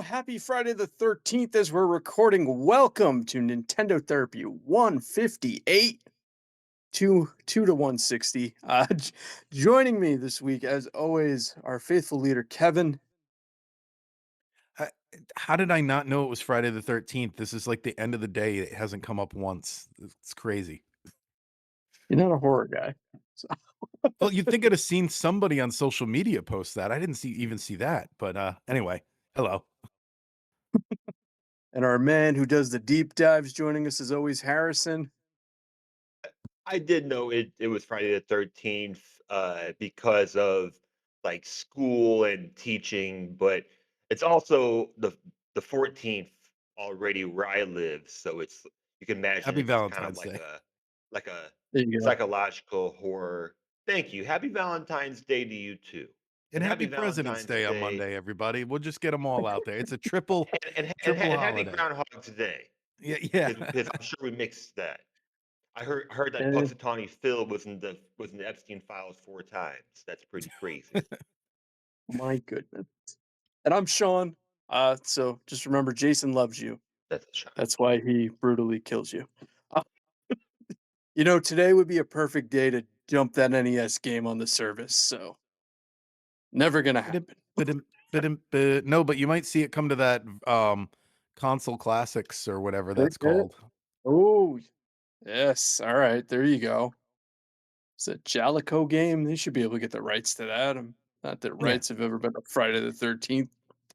Happy Friday the 13th as we're recording. Welcome to Nintendo Therapy 158, 2 to 160. Joining me this week, as always, our faithful leader, Kevin. Uh, how did I not know it was Friday the 13th? This is like the end of the day. It hasn't come up once. It's crazy. You're not a horror guy. So- Well, you'd think I'd have seen somebody on social media post that. I didn't see that. But anyway, hello. and our man who does the deep dives joining us, as always, Harrison. I did know it was Friday the 13th, because of, like, school and teaching, but it's also the 14th already where I live, so you can imagine Happy it's kind of Valentine's like Day. a There you go. psychological horror. Thank you. Happy Valentine's Day to you too. And And happy happy President's Valentine's Day on Day Monday, everybody. We'll just get them all out there. It's a triple and triple happy holiday. Groundhog Day, Yeah, yeah. because I'm sure we mixed that. I heard that Eh, Punxsutawney Phil was in the Epstein files 4 times. That's pretty crazy. my goodness. And I'm Sean. So just remember, Jason loves you. That's a shot. That's why he brutally kills you. Uh, today would be a perfect day to dump that NES game on the service. So never gonna Ba-dum, happen. ba-dum, no, but you might see it come to that console classics or whatever Could that's get it. called. Oh, yes. All right. There you go. It's a Jalico game. They should be able to get the rights to that. Not that Yeah. rights have ever been a Friday the 13th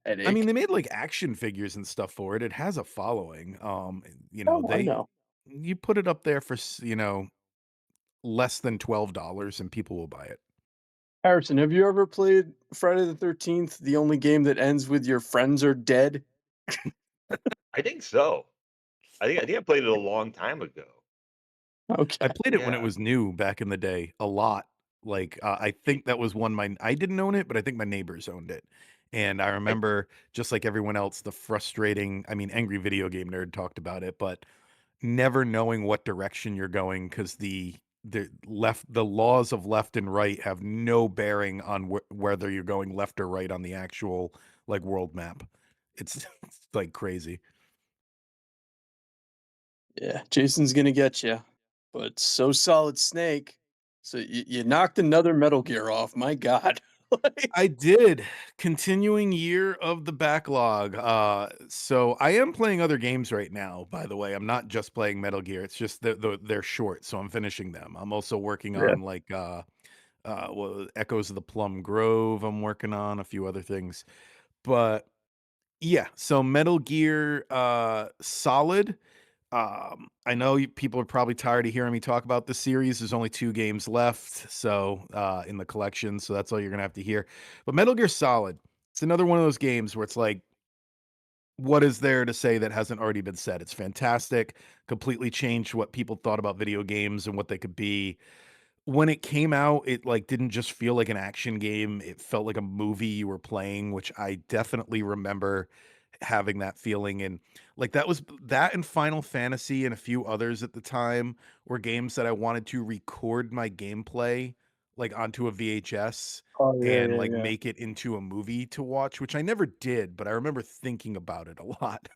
I mean, headache. they made, like, action figures and stuff for it. It has a following, Oh, I they know. you put it up there for less than $12 and people will buy it. Harrison, have you ever played Friday the 13th, the only game that ends with your friends are dead? I think so. I think I played it a long time ago. I Okay. played it when it Yeah. was new back in the day a lot. Like, I think that was one I didn't own it, but I think my neighbors owned it. And I I remember, just like everyone else, the frustrating Angry Video Game Nerd talked about it, but never knowing what direction you're going because the laws of left and right have no bearing on whether you're going left or right on the actual, like, world map. It's it's like crazy. Yeah, Jason's gonna get you, but so Solid Snake. So you knocked another Metal Gear off. My God. Like, I did. Continuing year of the backlog. So I am playing other games right now, by the way. I'm not just playing Metal Gear. It's just they're short, so I'm finishing them. I'm also working yeah. on, like, Echoes of the Plum Grove. I'm working on a few other things. But yeah, so Metal Gear Solid. I know people are probably tired of hearing me talk about the series. There's only 2 games left, so in the collection, so that's all you're gonna have to hear. But Metal Gear Solid, it's another one of those games where it's like, what is there to say that hasn't already been said? It's fantastic, completely changed what people thought about video games and what they could be. When it came out, it, like, didn't just feel like an action game, it felt like a movie you were playing, which I definitely remember having that feeling. And, like, that and Final Fantasy and a few others at the time were games that I wanted to record my gameplay, like, onto a VHS Oh yeah, and, yeah, like, yeah. make it into a movie to watch, which I never did, but I remember thinking about it a lot.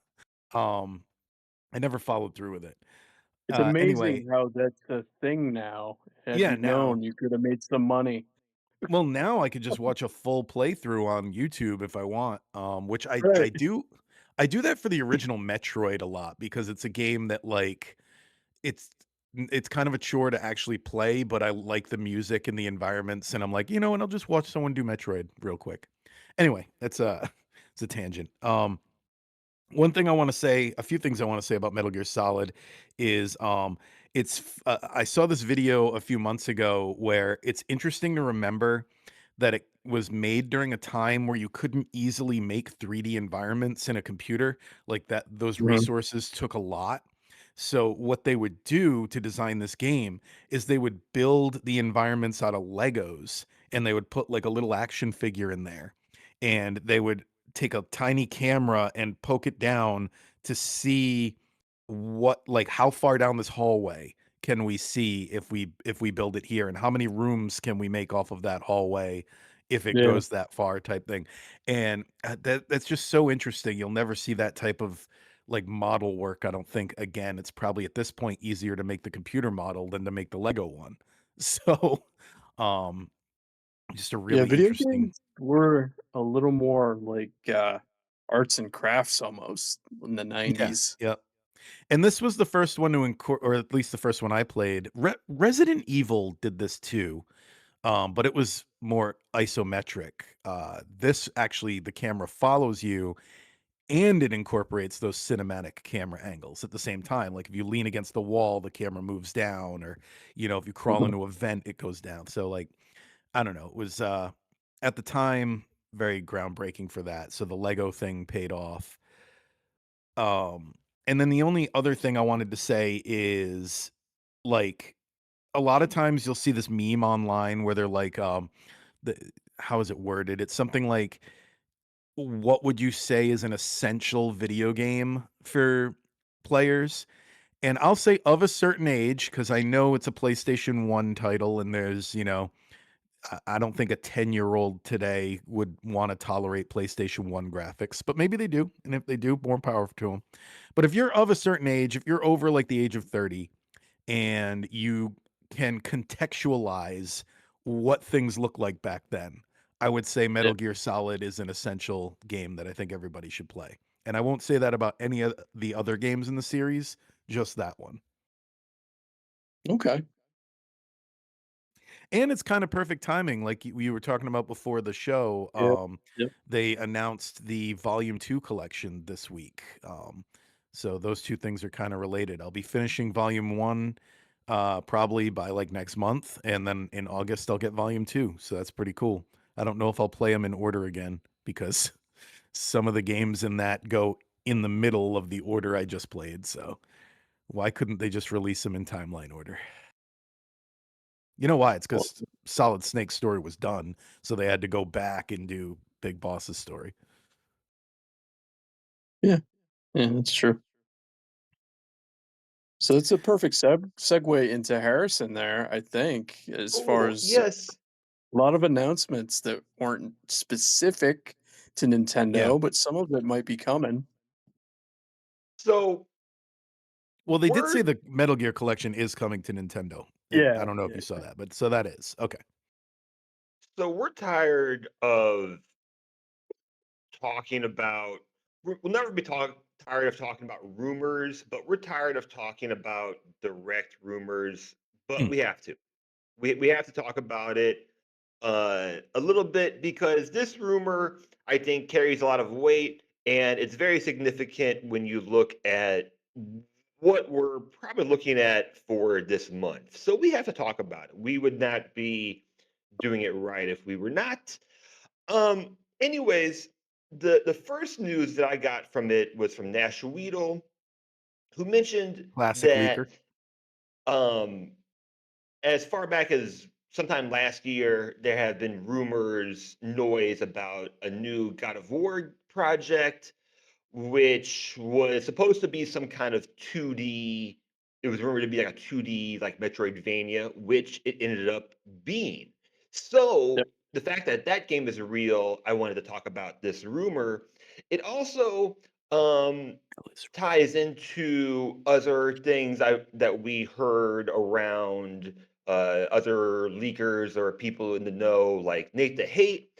Um, I never followed through with it. It's Anyway, amazing how that's a thing now. Had yeah, you now known, you could have made some money. well, now I could just watch a full playthrough on YouTube if I want, which I Right. do. I do that for the original Metroid a lot because it's a game that, like, it's it's kind of a chore to actually play, but I like the music and the environments, and I'm like, and I'll just watch someone do Metroid real quick. Anyway, that's a it's a tangent. One thing I wanna say a few things I wanna say about Metal Gear Solid is, I saw this video a few months ago where it's interesting to remember that it was made during a time where you couldn't easily make 3D environments in a computer, like, that those Mhm. resources took a lot. So, what they would do to design this game is they would build the environments out of Legos, and they would put, like, a little action figure in there, and they would take a tiny camera and poke it down to see how far down this hallway can we see if we build it here, and how many rooms can we make off of that hallway if it Yeah. goes that far type thing. And that's just so interesting. You'll never see that type of like model work, I don't think again. It's probably at this point easier to make the computer model than to make the Lego one. So, um just a Yeah, really video interesting. games were a little more like, arts and crafts almost in the Yeah, 90s. yeah. And this was the first one to or at least the first one I played. Resident Evil did this too, but it was more isometric. This actually, the camera follows you and it incorporates those cinematic camera angles at the same time. Like if you lean against the wall, the camera moves down, or if you crawl Mhm. into a vent, it goes down. So like, I don't know, it was at the time very groundbreaking for that. So the Lego thing paid off. Um, and then the only other thing I wanted to say is like a lot of times you'll see this meme online where they're like, the how is it worded? It's something like, what would you say is an essential video game for players? And I'll say of a certain age, because I know it's a PlayStation 1 title, and there's, I don't think a 10-year-old today would want to tolerate PlayStation 1 graphics, but maybe they do. And if they do, more power to them. But if you're of a certain age, if you're over like the age of 30 and you can contextualize what things look like back then, I would say Yeah. Metal Gear Solid is an essential game that I think everybody should play. And I won't say that about any of the other games in the series, just that one. Okay. And it's kind of perfect timing, like we were talking about before the show. Yeah. Yep. They announced the Volume 2 collection this week. So those two things are kind of related. I'll be finishing Volume 1 probably by like next month, and then in August I'll get Volume 2. So that's pretty cool. I don't know if I'll play them in order again because some of the games in that go in the middle of the order I just played. So why couldn't they just release them in timeline order? You know why? It's Well, because Solid Snake's story was done, so they had to go back and do Big Boss's story. yeah. Yeah, that's true. So it's a perfect segue into Harrison there, I think, as far Oh, as yes. a lot of announcements that weren't specific to Yeah. Nintendo, but some of it might be coming. So Well, they did say we're the Metal Gear collection is coming to Nintendo. I Yeah, don't know if yeah, you saw that, but so that is. Okay. we're tired of talking about we'll never be tired of talking about rumors, but we're tired of talking about direct rumors, but Mm, we have to. We have to talk about it a little bit because this rumor, I think, carries a lot of weight and it's very significant when you look at what we're probably looking at for this month. So we have to talk about it. We would not be doing it right if we were not. Anyways, the first news that I got from it was from Nash Weedle, who mentioned classic leaker. that um as far back as sometime last year, there have been rumors, noise about a new God of War project, which was supposed to be some kind of 2D. It was rumored to be like a 2D, like Metroidvania, which it ended up being. yep, So the fact that that game is real, I wanted to talk about this rumor. It also um, ties into other things that we heard around other leakers or people in the know, like Nate the Hate,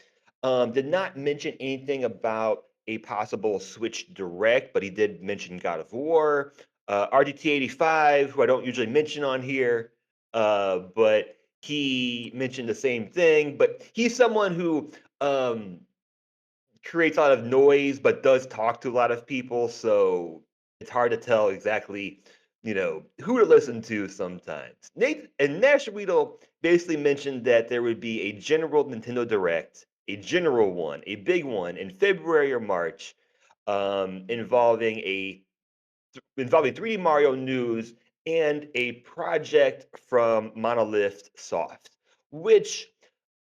did not mention anything about a possible Switch Direct, but he did mention God of War. RDT85, who I don't usually mention on here, but he mentioned the same thing. But he's someone who um, creates a lot of noise, but does talk to a lot of people. So it's hard to tell exactly, who to listen to sometimes. Nate and Nash Weedle basically mentioned that there would be a general Nintendo Direct, a general one, a big one in February or March, involving 3D Mario news and a project from Monolith Soft, which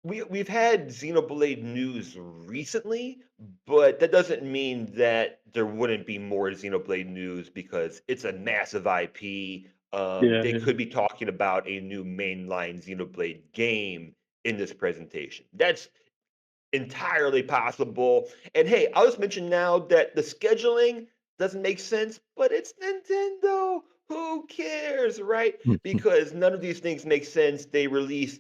we've had Xenoblade news recently, but that doesn't mean that there wouldn't be more Xenoblade news because it's a massive IP. yeah, They yeah. could be talking about a new mainline Xenoblade game in this presentation. That's entirely possible. And hey, I'll just mention now that the scheduling doesn't make sense, but it's Nintendo. Who cares, right? Because none of these things make sense. They release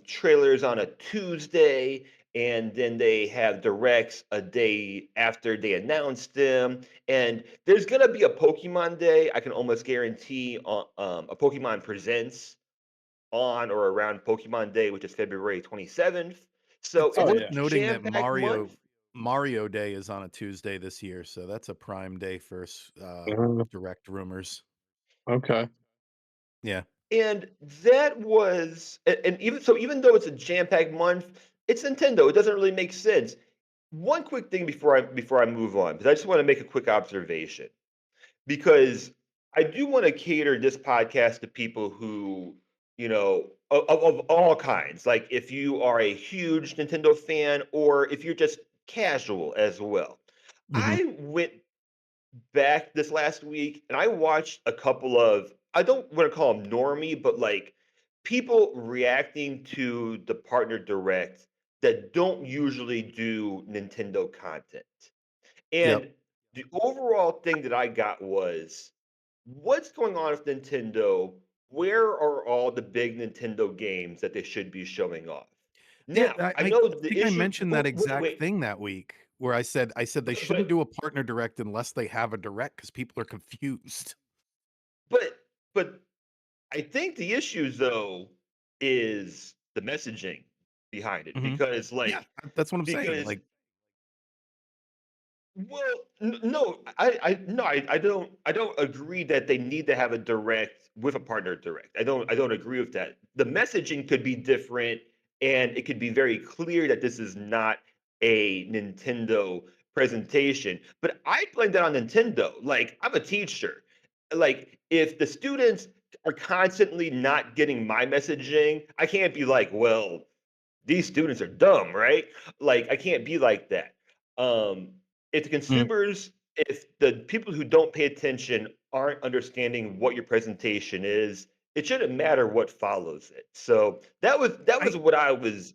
trailers on a Tuesday, and then they have directs a day after they announce them. And there's gonna be a Pokemon Day. I can almost guarantee on a Pokemon Presents on or around Pokemon Day, which is February 27th. So It's it's Oh a worth yeah. noting that jam-packed month. Mario Day is on a Tuesday this year, so that's a prime day for Uh, direct rumors. okay. Yeah. And that was and even so, even though it's a jam-packed month, it's Nintendo. It doesn't really make sense. One quick thing before I move on, because I just want to make a quick observation. Because I do want to cater this podcast to people who, of all kinds. Like if you are a huge Nintendo fan or if you're just casual as well. Mhm. I went back this last week and I watched a couple of, I don't want to call them normie, but like people reacting to the partner direct that don't usually do Nintendo content. Yep. And the overall thing that I got was, what's going on with Nintendo? Where are all the big Nintendo games that they should be showing off? Yeah, Now, I I I know the think I issue. mentioned that Wait, exact wait, thing that week where I said they shouldn't but do a partner direct unless they have a direct because people are confused. but but I think the issue though is the messaging behind it Mhm. Yeah, that's what I'm saying. because Like, Well, no, I don't agree that they need to have a direct with a partner direct. I don't agree with that. The messaging could be different and it could be very clear that this is not a Nintendo presentation. But I blame that on Nintendo. Like, I'm a teacher. Like, if the students are constantly not getting my messaging, I can't be like, well, these students are dumb, right? Like, I can't be like that. Um, if the mm, consumers, if the people who don't pay attention aren't understanding what your presentation is, it shouldn't matter what follows it. So that was I what I was.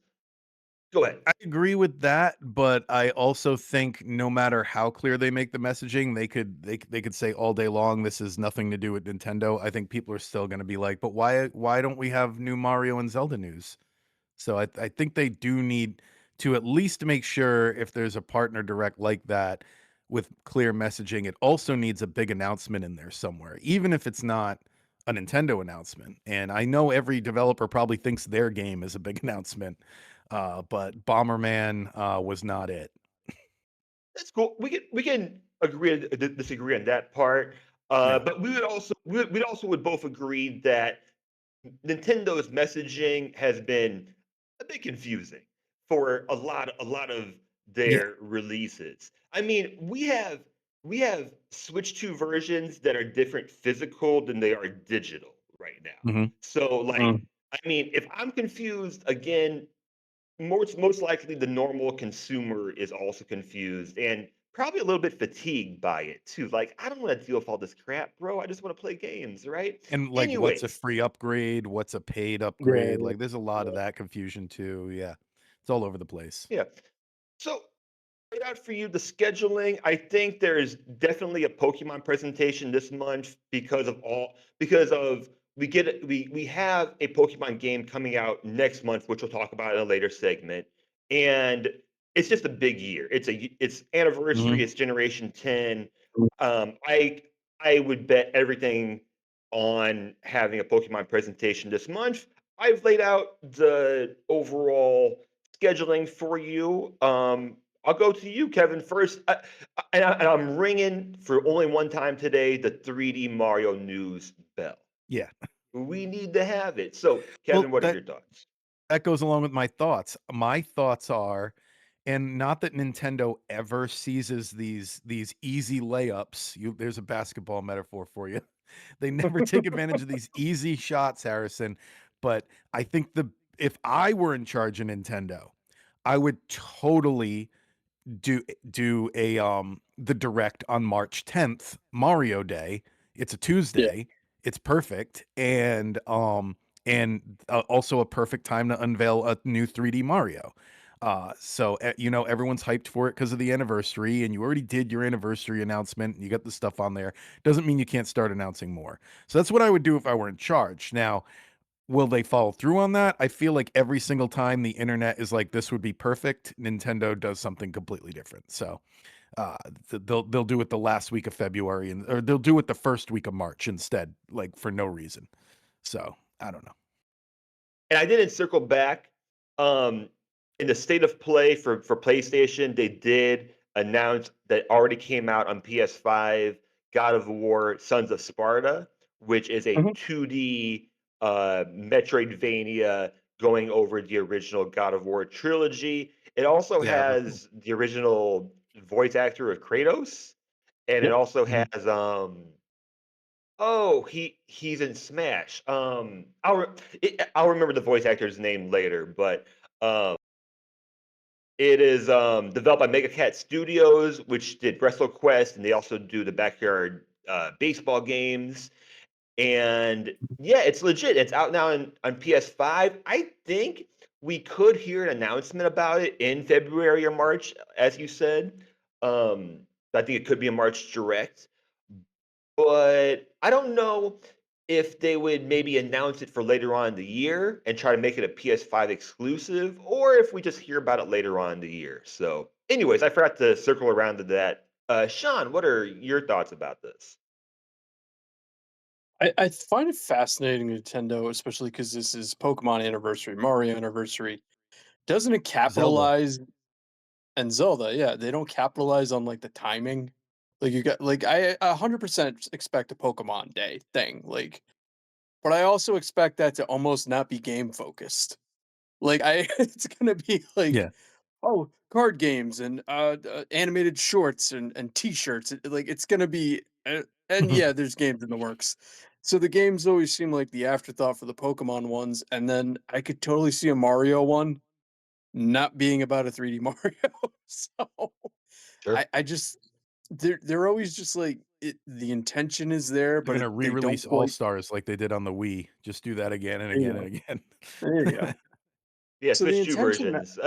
Go ahead. I agree with that, but I also think no matter how clear they make the messaging, they could say all day long this is nothing to do with Nintendo. I think people are still going to be like, "But why don't we have new Mario and Zelda news?" So I think they do need to at least make sure if there's a partner direct like that with clear messaging, it also needs a big announcement in there somewhere, even if it's not a Nintendo announcement. And I know every developer probably thinks their game is a big announcement, but Bomberman was not it. That's cool. We can agree to disagree on that part. Yeah. But we would both agree that Nintendo's messaging has been a bit confusing for a lot of Yeah. their releases. I mean, we have Switch 2 versions that are different physical than they are digital right now. Hmm. So Mm. like, I mean, if I'm confused again, most likely the normal consumer is also confused and probably a little bit fatigued by it too. Like, I don't want to deal with all this crap, bro. I just want to play games, right? And like, what's a Anyways, free upgrade? What's a paid Yeah, upgrade? yeah, Like, there's a lot of yeah. that confusion too. Yeah. It's all over the place. yeah. So laid out for you the scheduling. I think there is definitely a Pokemon presentation this month because of we have a Pokemon game coming out next month, which we'll talk about in a later segment, and it's just a big year. It's anniversary. Hmm. It's Generation 10. I would bet everything on having a Pokemon presentation this month. I've laid out the overall scheduling for you. I'll go to you, Kevin, first. And I'm ringing for only one time today the 3D Mario news bell. Yeah. We need to have it. So, Well, Kevin, what are that your thoughts? that goes along with my thoughts. My thoughts are, and not that Nintendo ever seizes these easy layups. There's a basketball metaphor for you. They never take advantage of these easy shots, Harrison. But I think the if I were in charge of Nintendo, I would totally do a the direct on March 10th, Mario Day. It's a Yeah. Tuesday. It's perfect and also a perfect time to unveil a new 3D Mario. Everyone's hyped for it because of the anniversary, and you already did your anniversary announcement, and you got the stuff on there. Doesn't mean you can't start announcing more. So that's what I would do if I were in charge. Now, will they follow through on that? I feel like every single time the internet is like, "This would be perfect," Nintendo does something completely different. So, uh, they'll do it the last week of February, or they'll do it the first week of March instead, like, for no reason. So, I don't know. And I didn't circle back. Um, in the state of play for PlayStation, they did announce that already came out on PS5, God of War: Sons of Sparta, which is a Mhm. 2D Metroidvania going over the original God of War trilogy. It also Yeah, real cool. has the original voice actor of Kratos, and it Yep. also Mhm. has oh, he's in Smash. I'll remember the voice actor's name later, but um, it is developed by Mega Cat Studios, which did WrestleQuest, and they also do the backyard baseball games. And yeah, it's legit. It's out now on PS5. I think we could hear an announcement about it in February or March, as you said. Um, I think it could be a March direct. But I don't know if they would maybe announce it for later on in the year and try to make it a PS5 exclusive, or if we just hear about it later on in the year. So, anyways, I forgot to circle around to that. Sean, what are your thoughts about this? I find it fascinating Nintendo, especially because this is Pokemon anniversary, Mario anniversary. Doesn't it Zelda. capitalize and Zelda? Yeah, they don't capitalize on like the timing. Like you got like I 100% expect a Pokemon Day thing. Like, but I also expect that to almost not be game focused. Like I, it's gonna be like Yeah. oh, card games and animated shorts and T-shirts. Like it's gonna be, and yeah, there's games in the works. So the games always seem like the afterthought for the Pokemon ones, and then I could totally see a Mario one not being about a 3D Mario. So Sure. I just they're always just like the intention is there, They're but gonna they don't re-release quite. All-Stars like they did on the Wii. Just do that again and There you again go. and again. There you go. Yeah, So the Switch 2 intention versions.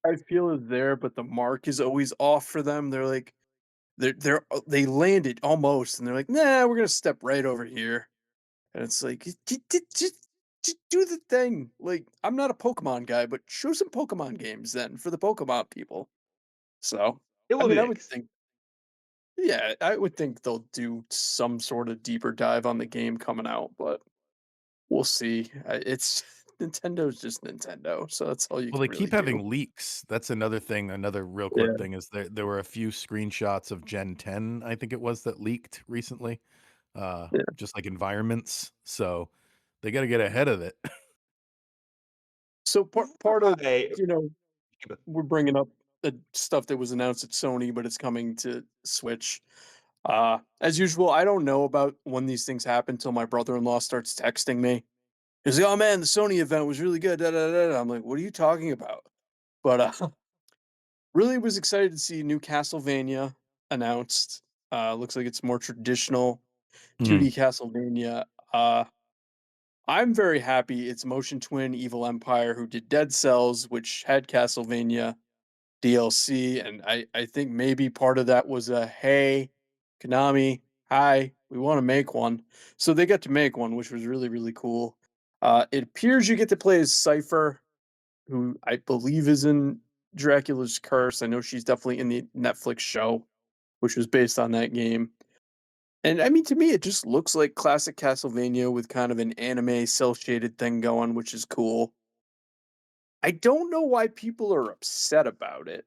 I feel is there, but the mark is always off for them. They're like they landed almost, and they're like, "Nah, we're gonna step right over here." And it's like, just do the thing." Like, I'm not a Pokemon guy, but show some Pokemon games then for the Pokemon people. So, It I will be mean, I would mixed. think, yeah, I would think they'll do some sort of deeper dive on the game coming out, but we'll see. It's Nintendo's just Nintendo, so that's all you Well, can they really keep do. having leaks. That's another thing, another real quick Yeah, thing is there were a few screenshots of Gen 10, I think it was, that leaked recently, yeah. just like environments. So they gotta get ahead of it. So part of Right. you know we're bringing up the stuff that was announced at Sony, but it's coming to Switch. As usual, I don't know about when these things happen until my brother-in-law starts texting me. He's like, "Oh man, the Sony event was really good." Da, da, da, da." I'm like, "What are you talking about?" But really was excited to see new Castlevania announced. Looks like it's more traditional Mm. 2D Castlevania. Uh, I'm very happy it's Motion Twin Evil Empire who did Dead Cells, which had Castlevania DLC, and I think maybe part of that was a, "Hey, Konami, hi, we wanna make one." So they got to make one, which was really, really cool. It appears you get to play as Cypher, who I believe is in Dracula's Curse. I know she's definitely in the Netflix show, which was based on that game. And I mean, to me, it just looks like classic Castlevania with kind of an anime cell shaded thing going, which is cool. I don't know why people are upset about it,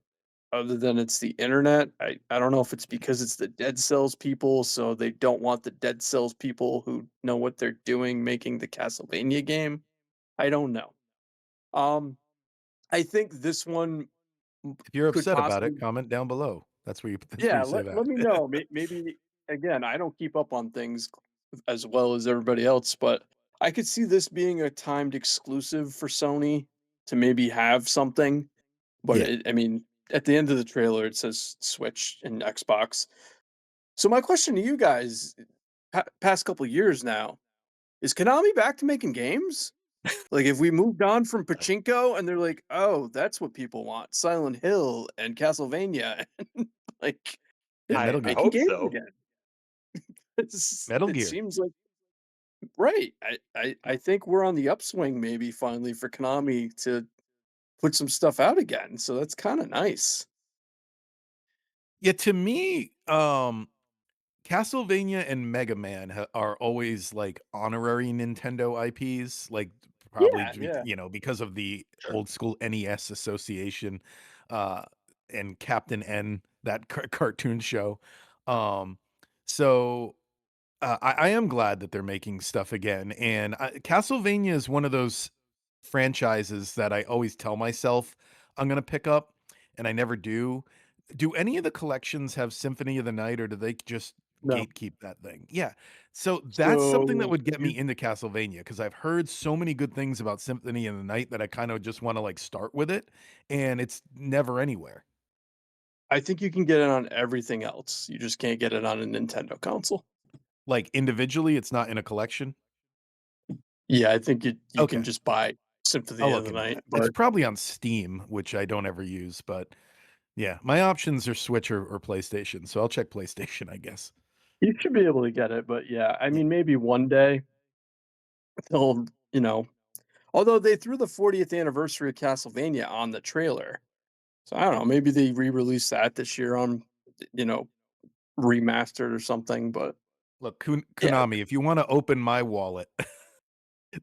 other than it's the internet. I don't know if it's because it's the Dead Cells people, so they don't want the Dead Cells people who know what they're doing making the Castlevania game. I don't know. Um, I think this one If you're could upset about it, possibly, comment down below. That's where yeah, you say let that. me know. Maybe again, I don't keep up on things as well as everybody else, but I could see this being a timed exclusive for Sony to maybe have something. But Yeah. I mean, at the end of the trailer, it says Switch and Xbox. So my question to you guys, past couple years now, is Konami back to making games? Like, if we moved on from pachinko and they're like, "Oh, that's what people want, Silent Hill and Castlevania," and, like, Yeah, yeah, Metal I Gear. making hope games so. again. Metal It Gear. seems like right. I think we're on the upswing maybe finally for Konami to put some stuff out again, so that's kinda nice. Yeah, to me, Castlevania and Mega Man are always like honorary Nintendo IPs, like probably Yeah, yeah. because of the Sure. old school NES association, uh, and Captain N, that cartoon show. Um, so I am glad that they're making stuff again, and Castlevania is one of those franchises that I always tell myself I'm gonna pick up, and I never do. Do any of the collections have Symphony of the Night, or do they just No. gatekeep that thing? Yeah, so that's something that So, would get me you into Castlevania because I've heard so many good things about Symphony of the Night that I kind of just want to like start with it, and it's never anywhere. I think you can get it on everything else, you just can't get it on a Nintendo console. Like individually, it's not in a collection. Yeah, I think you can Okay. just buy I'll Symphony of look the into Night, that. It's but probably on Steam, which I don't ever use, but yeah, my options are Switch or PlayStation, so I'll check PlayStation, I guess. you should be able to get it, but yeah, I Yeah. mean, maybe one day they'll, although they threw the 40th anniversary of Castlevania on the trailer. So I don't know, maybe they re-release that this year on, you know, remastered or something, but Look, yeah, Konami, if you wanna open my wallet,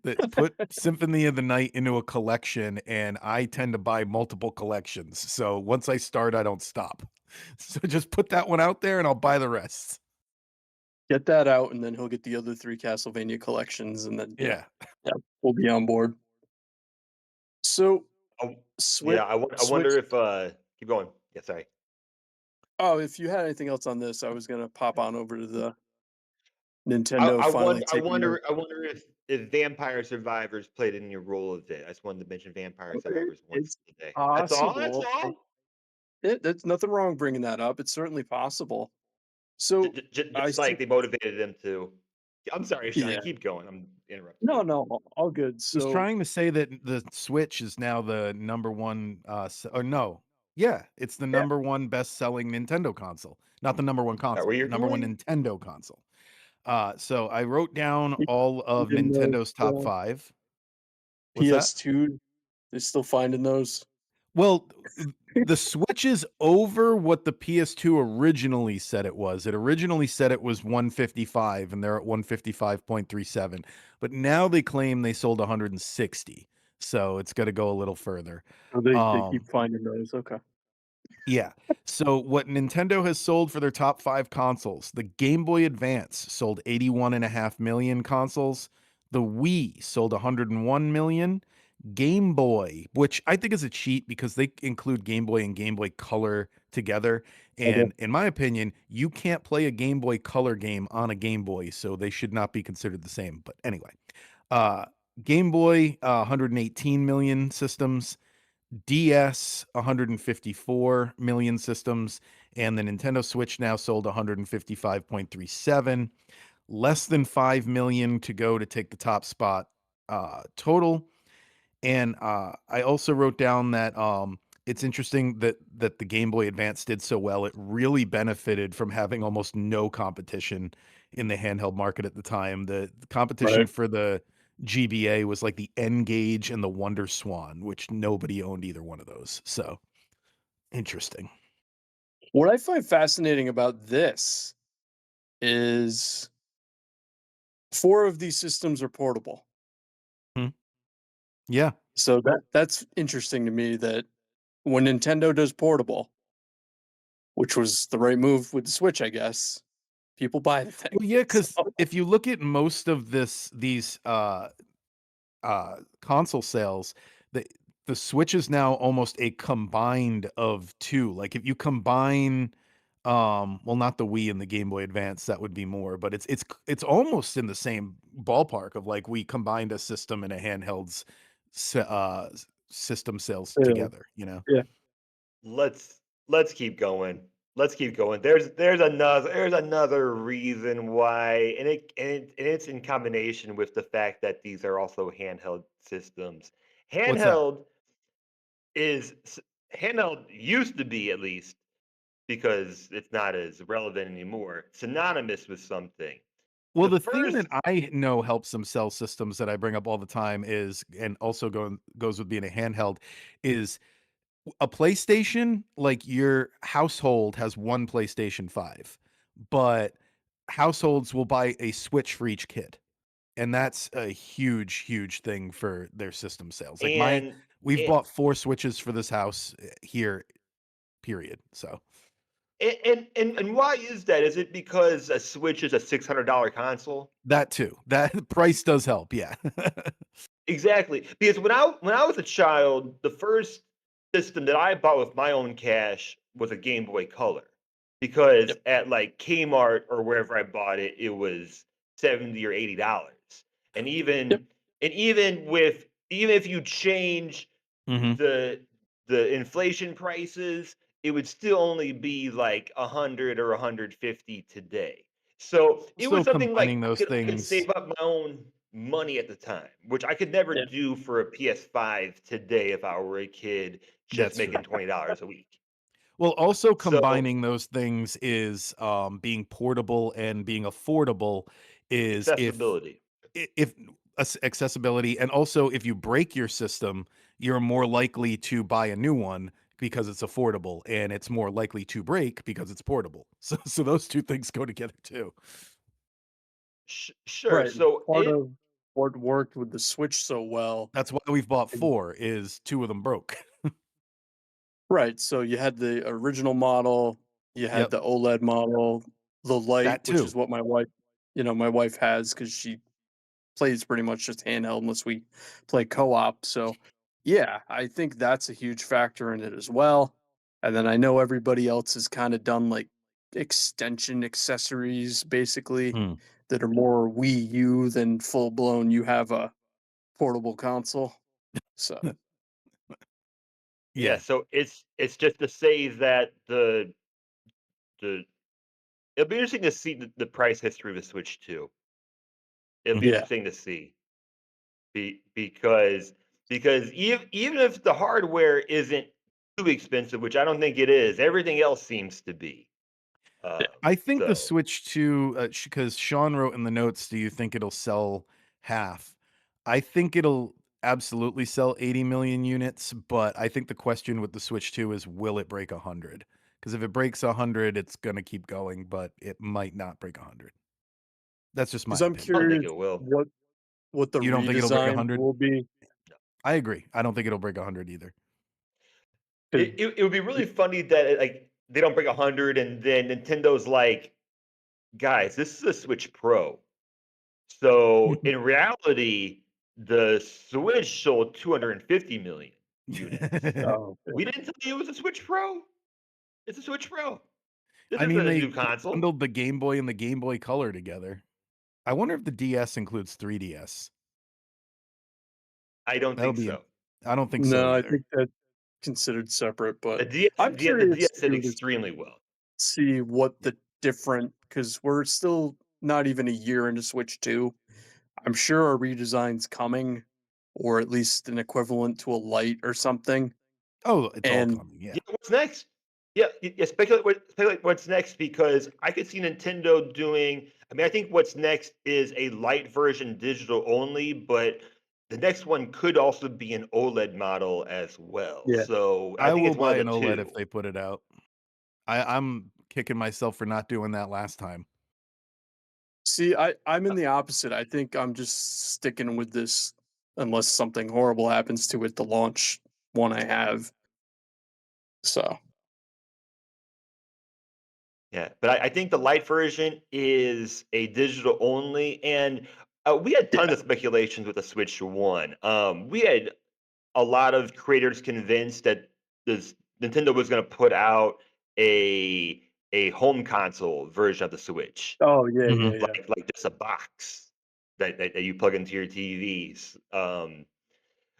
that put Symphony of the Night into a collection, and I tend to buy multiple collections, so once I start, I don't stop. So just put that one out there, and I'll buy the rest. get that out and then he'll get the other 3 Castlevania collections and then yeah, Yeah. yeah, we'll be on board. So, Oh, Switch yeah, I Switch wonder if, keep going. Yeah, sorry. oh, if you had anything else on this, I was gonna pop on over to the I Nintendo I finally wonder I taking the wonder I wonder if Vampire Survivors played any role of it. I just wanted to mention Vampire Survivors once it's today. That's all, that's possible. all. There's nothing wrong bringing that up, it's certainly possible. So, I Just like see they motivated them to I'm sorry, Sean, yeah. keep going. I'm interrupting No, you. no, all good. Was So trying to say that the Switch is now the number 1, or no. Yeah, it's the yeah, number 1 best-selling Nintendo console, not the number 1 Is that where console, you're the number 1 going? Nintendo console. So I wrote down keep all of finding Nintendo's those, top 5. What's that? PS2, they're still finding those. Well, the Switch is over what the PS2 originally said it was. It originally said it was 155, and they're at 155.37, but now they claim they sold 160, so it's gotta go a little further. Oh, they keep Um, finding those, okay. yeah. So what Nintendo has sold for their top 5 consoles, the Game Boy Advance sold 81.5 million consoles, the Wii sold 101 million, Game Boy, which I think is a cheat because they include Game Boy and Game Boy Color together, Okay. and in my opinion, you can't play a Game Boy Color game on a Game Boy, so they should not be considered the same, but anyway. Uh, Game Boy, 118 million systems, DS 154 million systems, and the Nintendo Switch now sold 155.37, less than 5 million to go to take the top spot total. And I also wrote down that it's interesting that the Game Boy Advance did so well. It really benefited from having almost no competition in the handheld market at the time. The competition Right. for the GBA was like the N Gage and the Wonder Swan, which nobody owned either one of those. So interesting. What I find fascinating about this is 4 of these systems are portable. Hmm. Yeah. So that's interesting to me that when Nintendo does portable, which was the right move with the Switch, I guess, people buy the thing. Well, yeah, So because if you look at most of these console sales, the the Switch is now almost a combined of 2. Like, if you combine, well, not the Wii and the Game Boy Advance, that would be more, but it's almost in the same ballpark of, like, we combined a system and a handheld's system sales yeah, together, you know? yeah. Let's keep going. let's keep going. There's another reason why, and it's in combination with the fact that these are also handheld systems. What's that? Handheld is s- handheld used to be, at least, because it's not as relevant anymore, synonymous with something. Well, The the thing that first I know helps them sell systems that I bring up all the time is, and also goes with being a handheld, is a PlayStation. Like your household has one PlayStation 5, but households will buy a Switch for each kid. And that's a huge, huge thing for their system sales. Like and we've it, bought 4 Switches for this house here, period. So and why is that? Is it because a Switch is a $600 console? that too. That price does help. Yeah. Exactly, because when I was a child, the first system that I bought with my own cash was a Game Boy Color, because Yep. at like Kmart or wherever I bought it, it was 70 or $80, and Yep. even if you change Hmm. the the inflation prices, it would still only be like 100 or 150 today. So it was So something like combining I those could things, save up my own money at the time, which I could never Yeah. do for a PS5 today if I were a kid just that's true. making $20 a week. Well, also So combining those things is being portable and being affordable is accessibility. if accessibility, and also if you break your system, you're more likely to buy a new one because it's affordable, and it's more likely to break because it's portable. So those two things go together too. Sure. Right. So Part of what worked with the Switch so well. That's why we've bought is- 4 is 2 of them broke. Right. So you had the original model, you had Yep, the OLED model, the light, that which is too. what my wife has because she plays pretty much just handheld unless we play co-op. So yeah, I think that's a huge factor in it as well. And then I know everybody else has kind of done like extension accessories basically Hmm, that are more Wii U than full blown you have a portable console. So yeah, yeah. so it's just to say that the it'll be interesting to see the price history of the Switch 2. It'll be Mhm. yeah. interesting to see. Because even if the hardware isn't too expensive, which I don't think it is, everything else seems to be. Um, I think the so Switch 2, because Sean wrote in the notes, "Do you think it'll sell half?" I think it'll absolutely sell 80 million units, but I think the question with the Switch 2 is, will it break 100? Because if it breaks 100, it's gonna keep going, but it might not break 100. That's just my Because I'm I opinion. don't think curious it will. what the You don't think it'll break redesign 100? will be. I agree. I don't think it'll break 100 either. Because It would be really funny that like they don't break 100, and then Nintendo's like, guys, this is a Switch Pro. So in reality, the Switch sold 250 million units. oh, We didn't tell you it was a Switch Pro. It's a Switch Pro. This I isn't mean, a they new console. bundled the Game Boy and the Game Boy Color together. I wonder if the DS includes 3DS. I don't That'll think be in so. I don't think so no, I either. think that's considered separate. The But DS, I'm the curious DS did too to extremely well. see what Yeah. the different because we're still not even a year into Switch 2. I'm sure a redesign's coming, or at least an equivalent to a light or something. Oh, it's all And coming, yeah. Yeah, what's next? Yeah, yeah. Speculate what's next, because I could see Nintendo doing. I mean, I think what's next is a light version, digital only, but the next one could also be an OLED model as well. yeah, So I I think will it's one buy of the an OLED if two. they put it out. I'm kicking myself for not doing that last time. see, I'm in the opposite. I think I'm just sticking with this unless something horrible happens to it. The launch one I have. So Yeah, but I think the light version is a digital only, and we had tons yeah. of speculations with the Switch One. We had a lot of creators convinced that this Nintendo was going to put out a home console version of the Switch, Oh yeah, yeah, Mhm. yeah. like just a box that you plug into your TVs.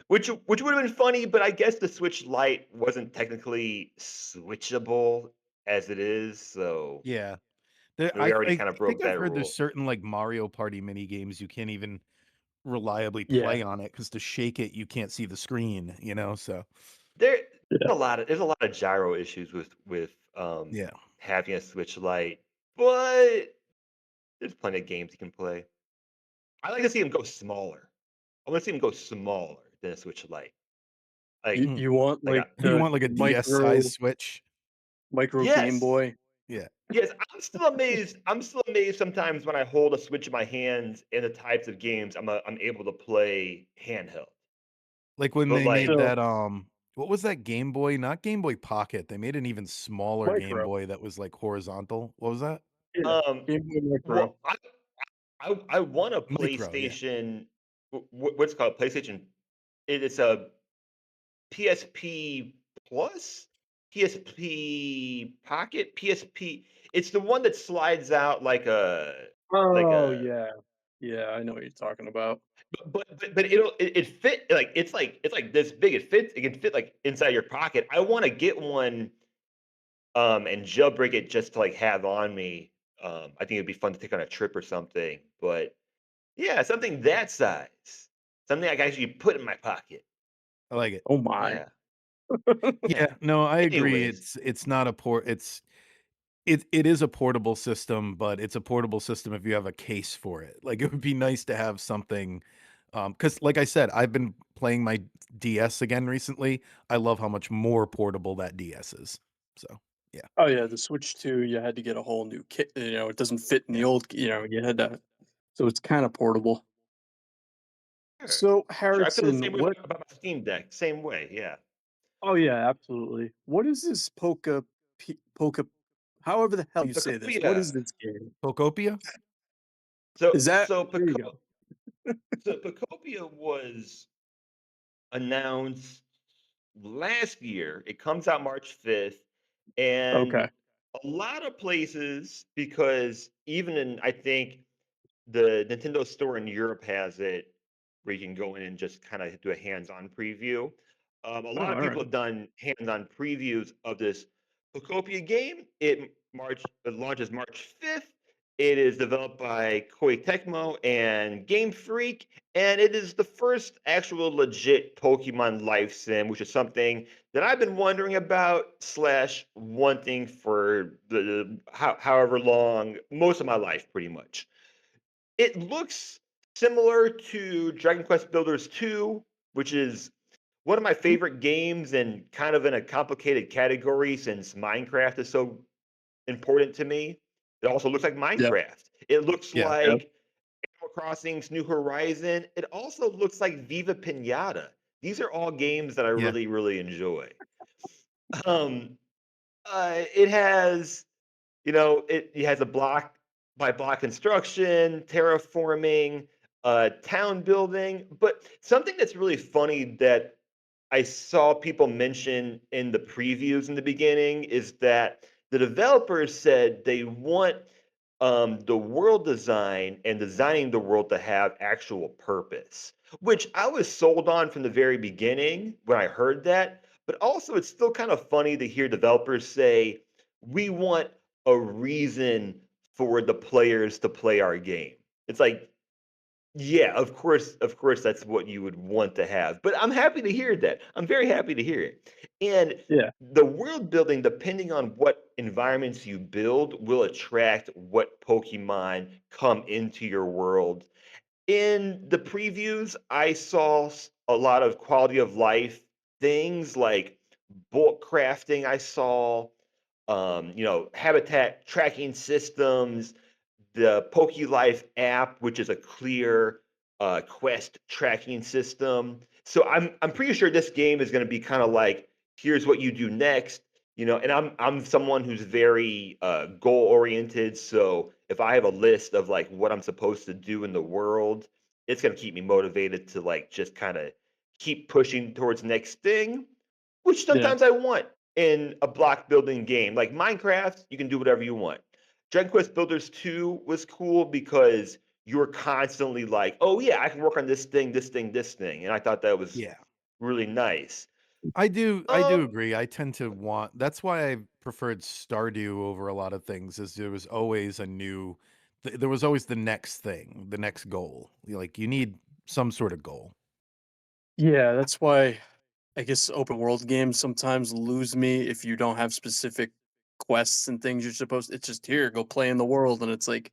Which would have been funny, but I guess the Switch Lite wasn't technically switchable as it is, so Yeah. There we already I kind of think broke I've that heard there's rule. certain, like, Mario Party mini games you can't even reliably Yeah, play on it because to shake it, you can't see the screen, so There's yeah. a lot of gyro issues with yeah. having a Switch Lite, but there's plenty of games you can play. I like to see them go smaller. I want to see them go smaller than a Switch Lite. You Like Mm. you want like like You the want, like, a DS size micro Switch? Game yes. Boy? Yeah. Yes, I'm still amazed sometimes when I hold a Switch in my hands and the types of games I'm able to play handheld. Like, when But they made like, So, that, what was that Game Boy? Not Game Boy Pocket, they made an even smaller Game micro. Boy that was, like, horizontal. What was that? Yeah, um, Game Boy Micro. well, I want a Micro, yeah. PlayStation. What's it called PlayStation. It's a PSP Plus, PSP Pocket, PSP. It's the one that slides out like Oh, a. yeah. Yeah, I know what you're talking about. But it fit like it's like this big. It fits. It can fit like inside your pocket. I want to get one and jailbreak it just to like have on me. I think it'd be fun to take on a trip or something. But yeah, something that size, something I can actually put in my pocket. I like it. Oh my. Yeah, yeah. Yeah, no, I agree, Anyways, it's not a port it's it is a portable system, but it's a portable system if you have a case for it. Like, it would be nice to have something, because, like I said, I've been playing my DS again recently. I love how much more portable that DS is. So, yeah, Oh, yeah, the Switch 2, you had to get a whole new kit, it doesn't fit in the yeah. old, you had to, so it's kinda portable. sure, So, sure. I feel the Harrison, same way what about my Steam Deck. Same way. Yeah. Oh, yeah, absolutely. What is this Poca however the hell you say this, what is Pokopia. this game? Pokopia? So Is that so there you Poco- go. so Pokopia was announced last year. It comes out March 5th, and Okay. a lot of places, because even in, I think, the Nintendo store in Europe has it where you can go in and just kind of do a hands-on preview. A Oh, lot of people alright. have done hands-on previews of this Pokopia game. It launches March 5th. It is developed by Koei Tecmo and Game Freak, and it is the first actual legit Pokemon life sim, which is something that I've been wondering about slash wanting for however long, most of my life, pretty much. It looks similar to Dragon Quest Builders 2, which is one of my Mm, favorite games and kind of in a complicated category since Minecraft is so important to me. It also looks like yeah, Minecraft. It looks Yeah. yeah. like Animal Crossing's New Horizon. It also looks like Viva Pinata. These are all games that I Yeah. really, really enjoy. Um, it has it has a block by block construction, terraforming, town building. But something that's really funny that I saw people mention in the previews in the beginning is that the developers said they want the world design and designing the world to have actual purpose, which I was sold on from the very beginning when I heard that. But also, it's still kind of funny to hear developers say, we want a reason for the players to play our game. It's like, yeah, of course, that's what you would want to have. But I'm happy to hear that. I'm very happy to hear it. And Yeah, the world building, depending on what environments you build, will attract what Pokemon come into your world. In the previews, I saw a lot of quality of life things like bulk crafting. I saw, habitat tracking systems, the PokeLife app, which is a clear quest tracking system. So I'm pretty sure this game is going to be kind of like, here's what you do next. And I'm someone who's very goal oriented. So if I have a list of like what I'm supposed to do in the world, it's going to keep me motivated to like just kind of keep pushing towards the next thing, which yeah, sometimes I want in a block building game. Like Minecraft, you can do whatever you want. Dragon Quest Builders 2 was cool because you were constantly like, oh yeah, I can work on this thing, this thing, this thing. And I thought that was Yeah. really nice. I do Um, agree. I tend to want that's why I preferred Stardew over a lot of things, is there was always a new there was always the next thing, the next goal. Like, you need some sort of goal. Yeah, that's why I guess open world games sometimes lose me if you don't have specific quests and things you're supposed. It's just here, go play in the world, and it's like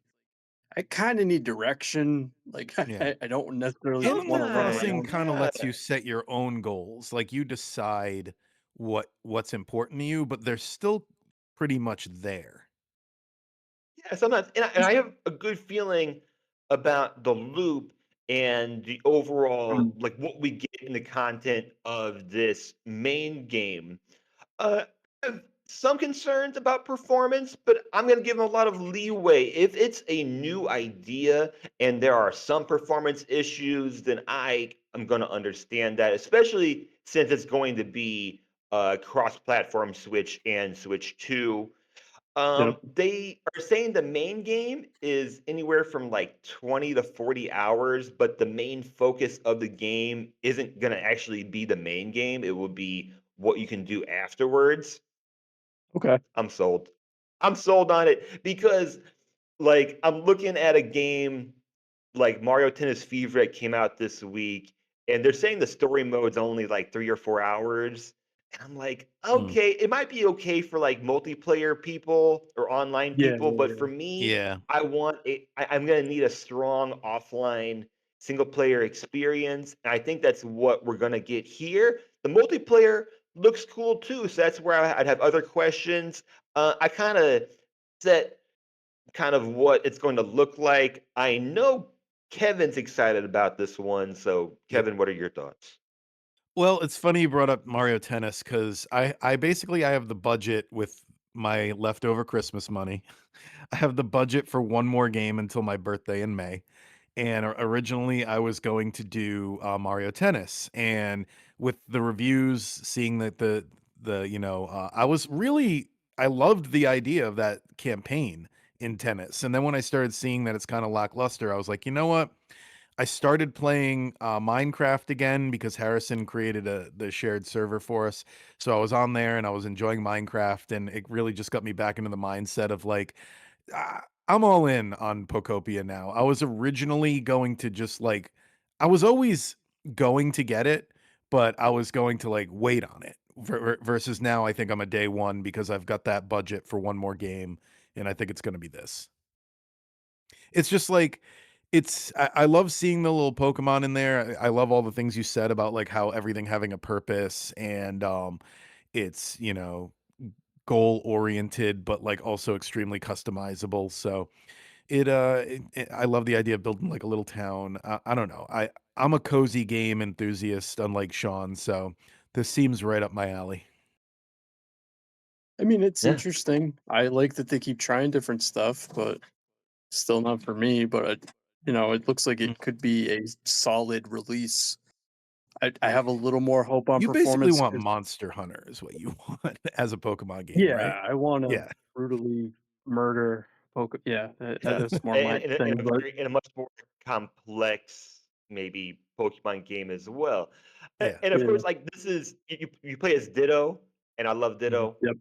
I kind of need direction. Like Yeah. I don't necessarily just want to Animal run Crossing around. kinda yeah. lets you set your own goals, like, you decide what's important to you, but they're still pretty much there. Yeah, sometimes, and I have a good feeling about the loop and the overall, Mm, like what we get in the content of this main game. I have some concerns about performance, but I'm going to give them a lot of leeway. If it's a new idea and there are some performance issues, then I am going to understand that, especially since it's going to be cross-platform Switch and Switch 2. yep. They are saying the main game is anywhere from like 20 to 40 hours, but the main focus of the game isn't going to actually be the main game. It will be what you can do afterwards. Okay. I'm sold. I'm sold on it because, like, I'm looking at a game like Mario Tennis Fever that came out this week, and they're saying the story mode's only like 3 or 4 hours, and I'm like, Mm. "Okay, it might be okay for, like, multiplayer people or online Yeah, people, yeah, but for yeah. me, Yeah. I'm gonna need a strong offline single player experience, and I think that's what we're gonna get here. The multiplayer looks cool too, so that's where I'd have other questions. I kinda set kind of what it's going to look like. I know Kevin's excited about this one. So, Yep. Kevin, what are your thoughts? Well, it's funny you brought up Mario Tennis because I basically I have the budget with my leftover Christmas money. I have the budget for one more game until my birthday in May. And originally, I was going to do Mario Tennis, and with the reviews, seeing that I was really I loved the idea of that campaign in tennis. And then when I started seeing that it's kind of lackluster, I was like, you know what? I started playing Minecraft again because Harrison created the shared server for us. So I was on there and I was enjoying Minecraft, and it really just got me back into the mindset of like, I'm all in on Pokopia now. I was originally going to just like, I was always going to get it, but I was going to like wait on it. Versus now, I think I'm a day one because I've got that budget for one more game, and I think it's going to be this. It's just like I love seeing the little Pokemon in there. I love all the things you said about like how everything having a purpose, and it's, goal oriented but like also extremely customizable. So I love the idea of building like a little town. I don't know. I'm a cozy game enthusiast unlike Sean, so this seems right up my alley. I mean, it's Yeah. interesting. I like that they keep trying different stuff, but still not for me. But it looks like Mm. it could be a solid release. I have a little more hope on You basically performance want 'cause Monster Hunter is what you want as a Pokemon game, right? yeah, I wanna Yeah. brutally murder yeah, Yeah. that's more And my thing, but in a much more complex, maybe Pokemon game as well. Yeah. And of yeah. course, like this is you play as Ditto, and I love Mhm, Ditto. yep.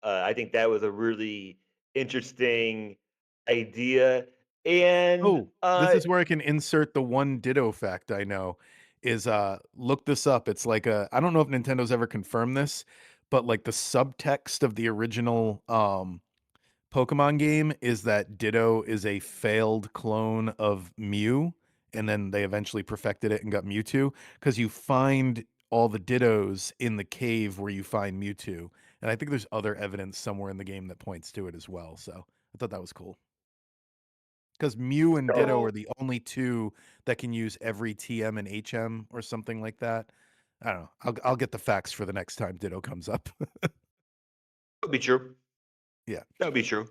I think that was a really interesting idea. And Oh, this is where I can insert the one Ditto fact I know is, look this up. It's like I don't know if Nintendo's ever confirmed this, but like the subtext of the original, Pokemon game is that Ditto is a failed clone of Mew, and then they eventually perfected it and got Mewtwo. Because you find all the Dittos in the cave where you find Mewtwo, and I think there's other evidence somewhere in the game that points to it as well, so I thought that was cool. Because Mew and Ditto so are the only 2 that can use every TM and HM or something like that. I don't know. I'll get the facts for the next time Ditto comes up. that would be true. Yeah. That would be true.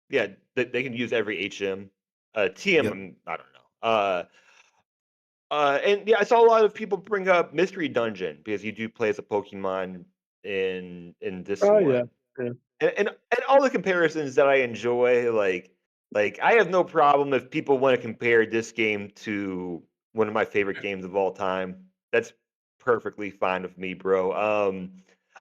Yeah, they can use every HM. Yep. TM, I don't know. And yeah, I saw a lot of people bring up Mystery Dungeon because you do play as a Pokemon in this Oh, yeah, one. yeah. And all the comparisons that I enjoy, like I have no problem if people want to compare this game to one of my favorite games of all time. That's perfectly fine with me, bro.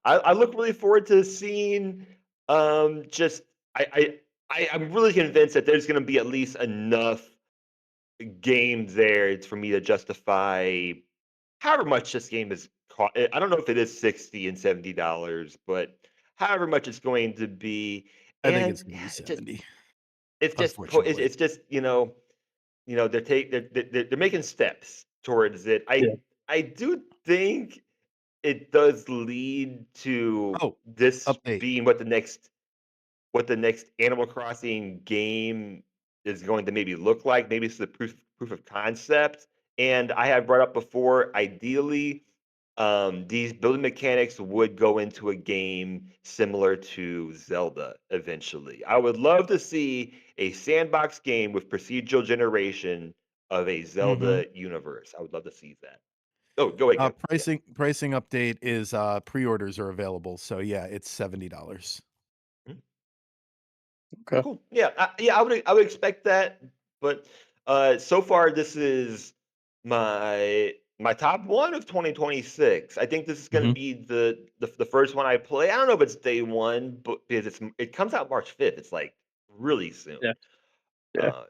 I look really forward to seeing just I'm really convinced that there's gonna be at least enough games there for me to justify however much this game is I don't know if it is 60 and $70, but however much it's going to be. I think And it's gonna be just 70, it's unfortunately. just, they're making steps towards it. Yeah. I do think it does lead to Oh, this update. being what the next Animal Crossing game is going to maybe look like. Maybe it's the proof of concept. And I have brought up before, ideally, these building mechanics would go into a game similar to Zelda eventually. I would love to see a sandbox game with procedural generation of a Mhm. Zelda universe. I would love to see that. Oh, go ahead, Kev. Yeah. Pricing update is, pre-orders are available, so yeah, it's $70. Mhm. Okay. Cool. Yeah, I would expect that, but so far this is my top one of 2026. I think this is going to Mhm. be the first one I play. I don't know if it's day one, but because it comes out March 5th. It's like really soon. Yeah. Yeah. Uh,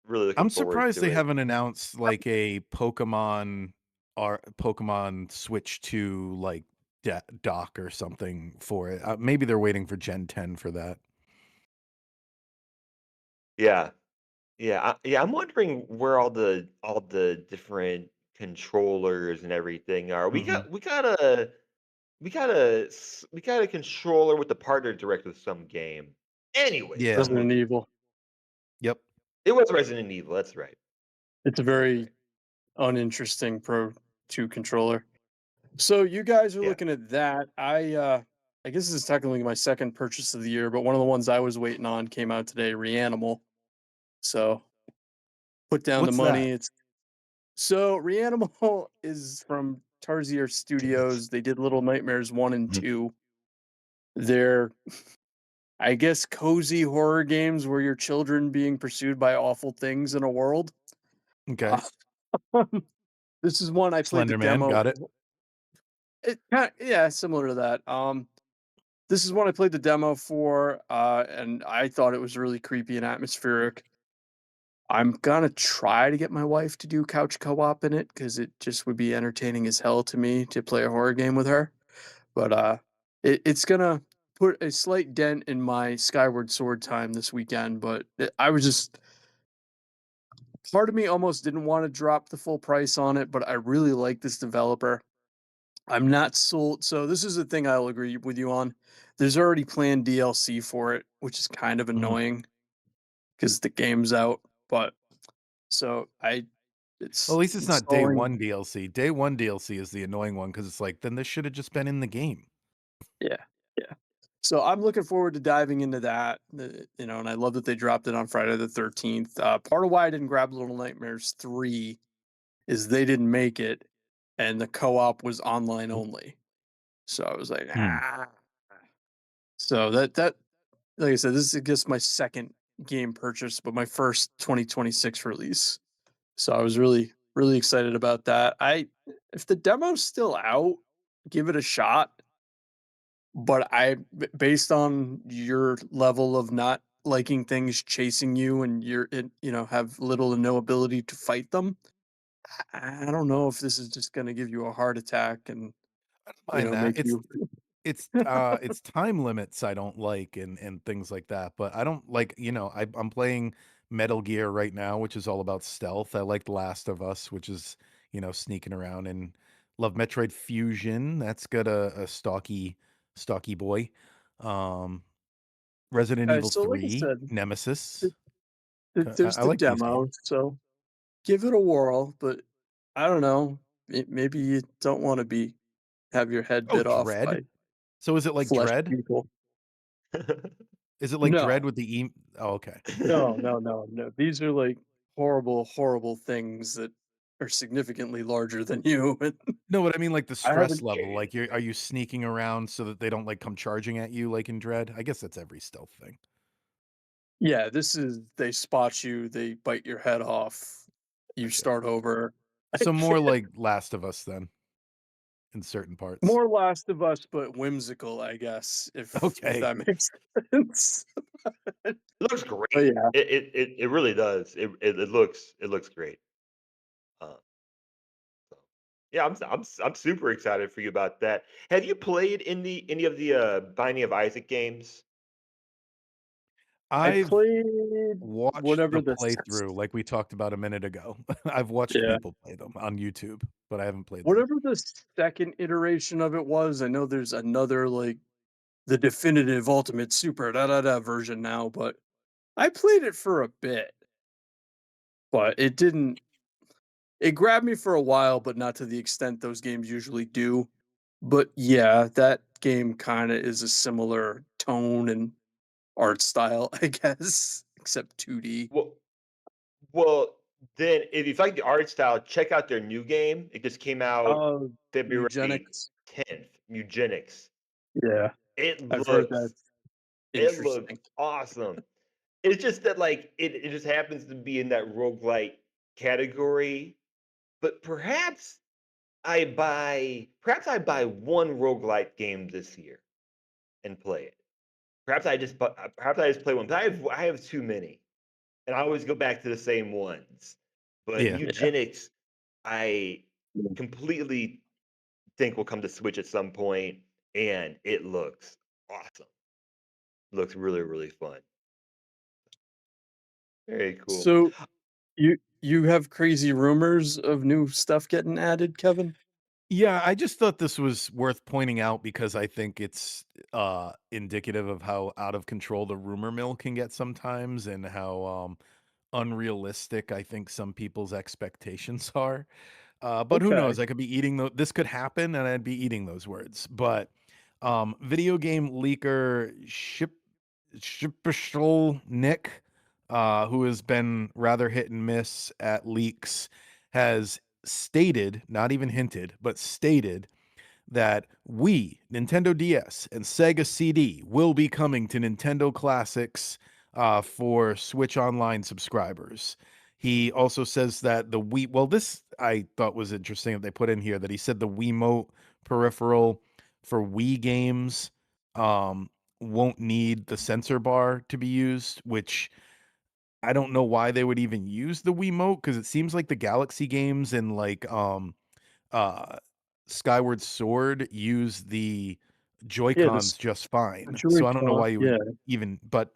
really looking I'm forward surprised to they it. haven't announced, like, a Pokemon Switch 2, like, dock or something for it. Maybe they're waiting for Gen 10 for that. Yeah, yeah. I'm wondering where all the different controllers and everything are. Mhm. We got a controller with the partner direct with some game. Anyways, Yeah. let's move. Resident Evil. Yep. It was Resident Evil. That's right. It's a That's very right. uninteresting Pro 2 controller. So you guys are Yeah. looking at that. I guess this is technically my second purchase of the year, but one of the ones I was waiting on came out today, Reanimal. So put down the What's that? money. It's so Reanimal is from Tarsier Studios. They did Little Nightmares 1 and Mhm. 2. They're, I guess, cozy horror games where your children being pursued by awful things in a world. Okay. This is one I played the Slender Man, demo. got it. Yeah, similar to that. This is one I played the demo for, and I thought it was really creepy and atmospheric. I'm gonna try to get my wife to do couch co-op in it because it just would be entertaining as hell to me to play a horror game with her. But it's gonna put a slight dent in my Skyward Sword time this weekend. But I was just part of me almost didn't want to drop the full price on it, but I really like this developer. I'm not sold. So this is the thing I'll agree with you on. There's already planned DLC for it, which is kind of Mhm. annoying because the game's out. But so I, Well, it's at least it's not day installing. 1 DLC. Day 1 DLC is the annoying one because it's like, then this should have just been in the game. Yeah, yeah. So I'm looking forward to diving into that. And I love that they dropped it on Friday the 13th. Part of why I didn't grab Little Nightmares 3 is they didn't make it, and the co-op was online only. So I was like, Hmm. ah. So that like I said, this is I guess my second game purchase, but my first 2026 release. So I was really excited about that. If the demo's still out, give it a shot. But based on your level of not liking things chasing you and have little to no ability to fight them, I don't know if this is just going to give you a heart attack and I don't mind that. make you. It's time limits I don't like and things like that, but I don't like, I'm playing Metal Gear right now, which is all about stealth. I like Last of Us, which is, sneaking around, and love Metroid Fusion. That's got a stocky boy. Um, Resident Evil So like I 3, said, Nemesis. there's I the like these demo, games. so give it a whirl. But I don't know, maybe you don't want to be have your head Oh, bit off Dread. by So is it like flesh Dread? people. Is it like Dread No, with the Oh, okay. no. These are like horrible things that are significantly larger than you. And No, but I mean, like, the I stress haven't. level, like, are you sneaking around so that they don't, like, come charging at you like in Dread? I guess that's every stealth thing. Yeah, this is they spot you, they bite your head off, you Gotcha. start over. I So more can't. like Last of Us then in certain parts. More Last of Us, but whimsical, I guess, if Okay. that makes sense. It looks But great. yeah, It really does. It looks great. Uh, so yeah, I'm super excited for you about that. Have you played any of the Binding of Isaac games? I I've played watched whatever the the playthrough like we talked about a minute ago. I've watched yeah, people play them on YouTube, but I haven't played them. whatever the second iteration of it was. I know there's another, like, the definitive ultimate super da da da version now, but I played it for a bit, but it grabbed me for a while, but not to the extent those games usually do. But yeah, that game kind of is a similar tone and art style, I guess, except 2D. Well, well, then if you like the art style, check out their new game. It just came out Oh, February eugenics. 10th. Eugenics. Yeah, It I've heard looks that's it looks interesting. awesome. It's just that like it just happens to be in that roguelike category. But perhaps I buy one roguelike game this year and play it. Perhaps I just play one, but I have too many, and I always go back to the same ones. But Yeah. Yeah. Eugenics, I completely think will come to Switch at some point, and it looks awesome. Looks really, really fun. Very cool. So you have crazy rumors of new stuff getting added, Kevin? Yeah, I just thought this was worth pointing out because I think it's indicative of how out of control the rumor mill can get sometimes and how unrealistic I think some people's expectations are. But who Okay. knows? I could be eating this could happen and I'd be eating those words. But video game leaker Shippershul Nick, who has been rather hit and miss at leaks, has stated, not even hinted, but stated that Nintendo DS, and Sega CD will be coming to Nintendo Classics for Switch Online subscribers. He also says that the Wii, well, this I thought was interesting that they put in here that he said the Wiimote peripheral for Wii games um, won't need the sensor bar to be used, which I don't know why they would even use the Wiimote because it seems like the Galaxy games and like uh Skyward Sword use the Yeah, Joy-Cons this just fine. So I don't know Joy-Con, why you yeah. would even but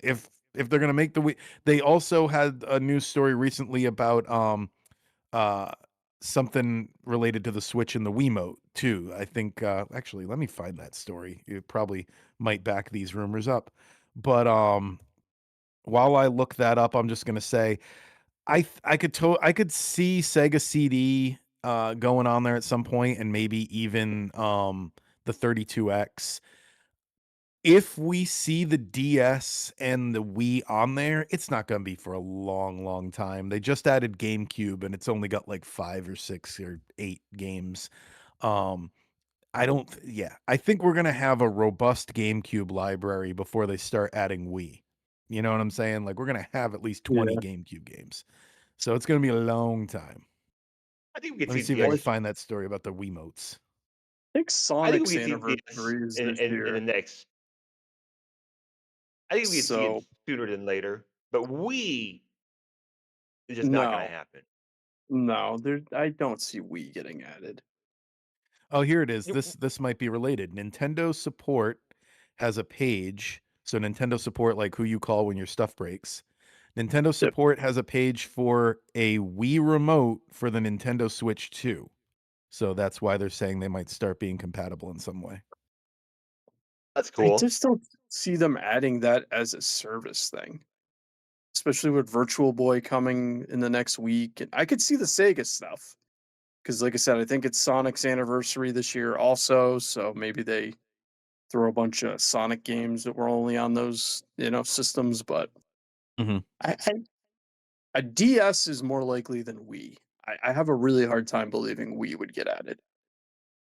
if they're gonna make the Wii, they also had a news story recently about uh something related to the Switch and the Wiimote too. I think actually let me find that story. It probably might back these rumors up. But while I look that up, I'm just gonna say I could see Sega CD going on there at some point and maybe even the 32X. If we see the DS and the Wii on there, it's not going to be for a long, long time. They just added GameCube and it's only got like 5 or 6 or 8 games. Um I don't yeah, I think we're going to have a robust GameCube library before they start adding Wii. You know what I'm saying? Like we're going to have at least 20 Yeah. GameCube games. So it's gonna be a long time. I think we could Let me see see if I Well, can I DS. find that story about the Wiimotes. think I think Sonic's we could see DS anniversary is in this in the year. next. I think we could see it So, sooner than later. But we is just not going to no. happen. No, there I don't see Wii getting added. Oh, here it is. You- This might be related. Nintendo Support has a page. So Nintendo Support, like who you call when your stuff breaks. Nintendo Yep. Support has a page for a Wii remote for the Nintendo Switch 2. So that's why they're saying they might start being compatible in some way. That's I cool. just don't see them adding that as a service thing, especially with Virtual Boy coming in the next week. And I could see the Sega stuff because, like I said, I think it's Sonic's anniversary this year also. So maybe they throw a bunch of Sonic games that were only on those, systems. But Mhm. I a DS is more likely than Wii. I have a really hard time believing Wii would get added.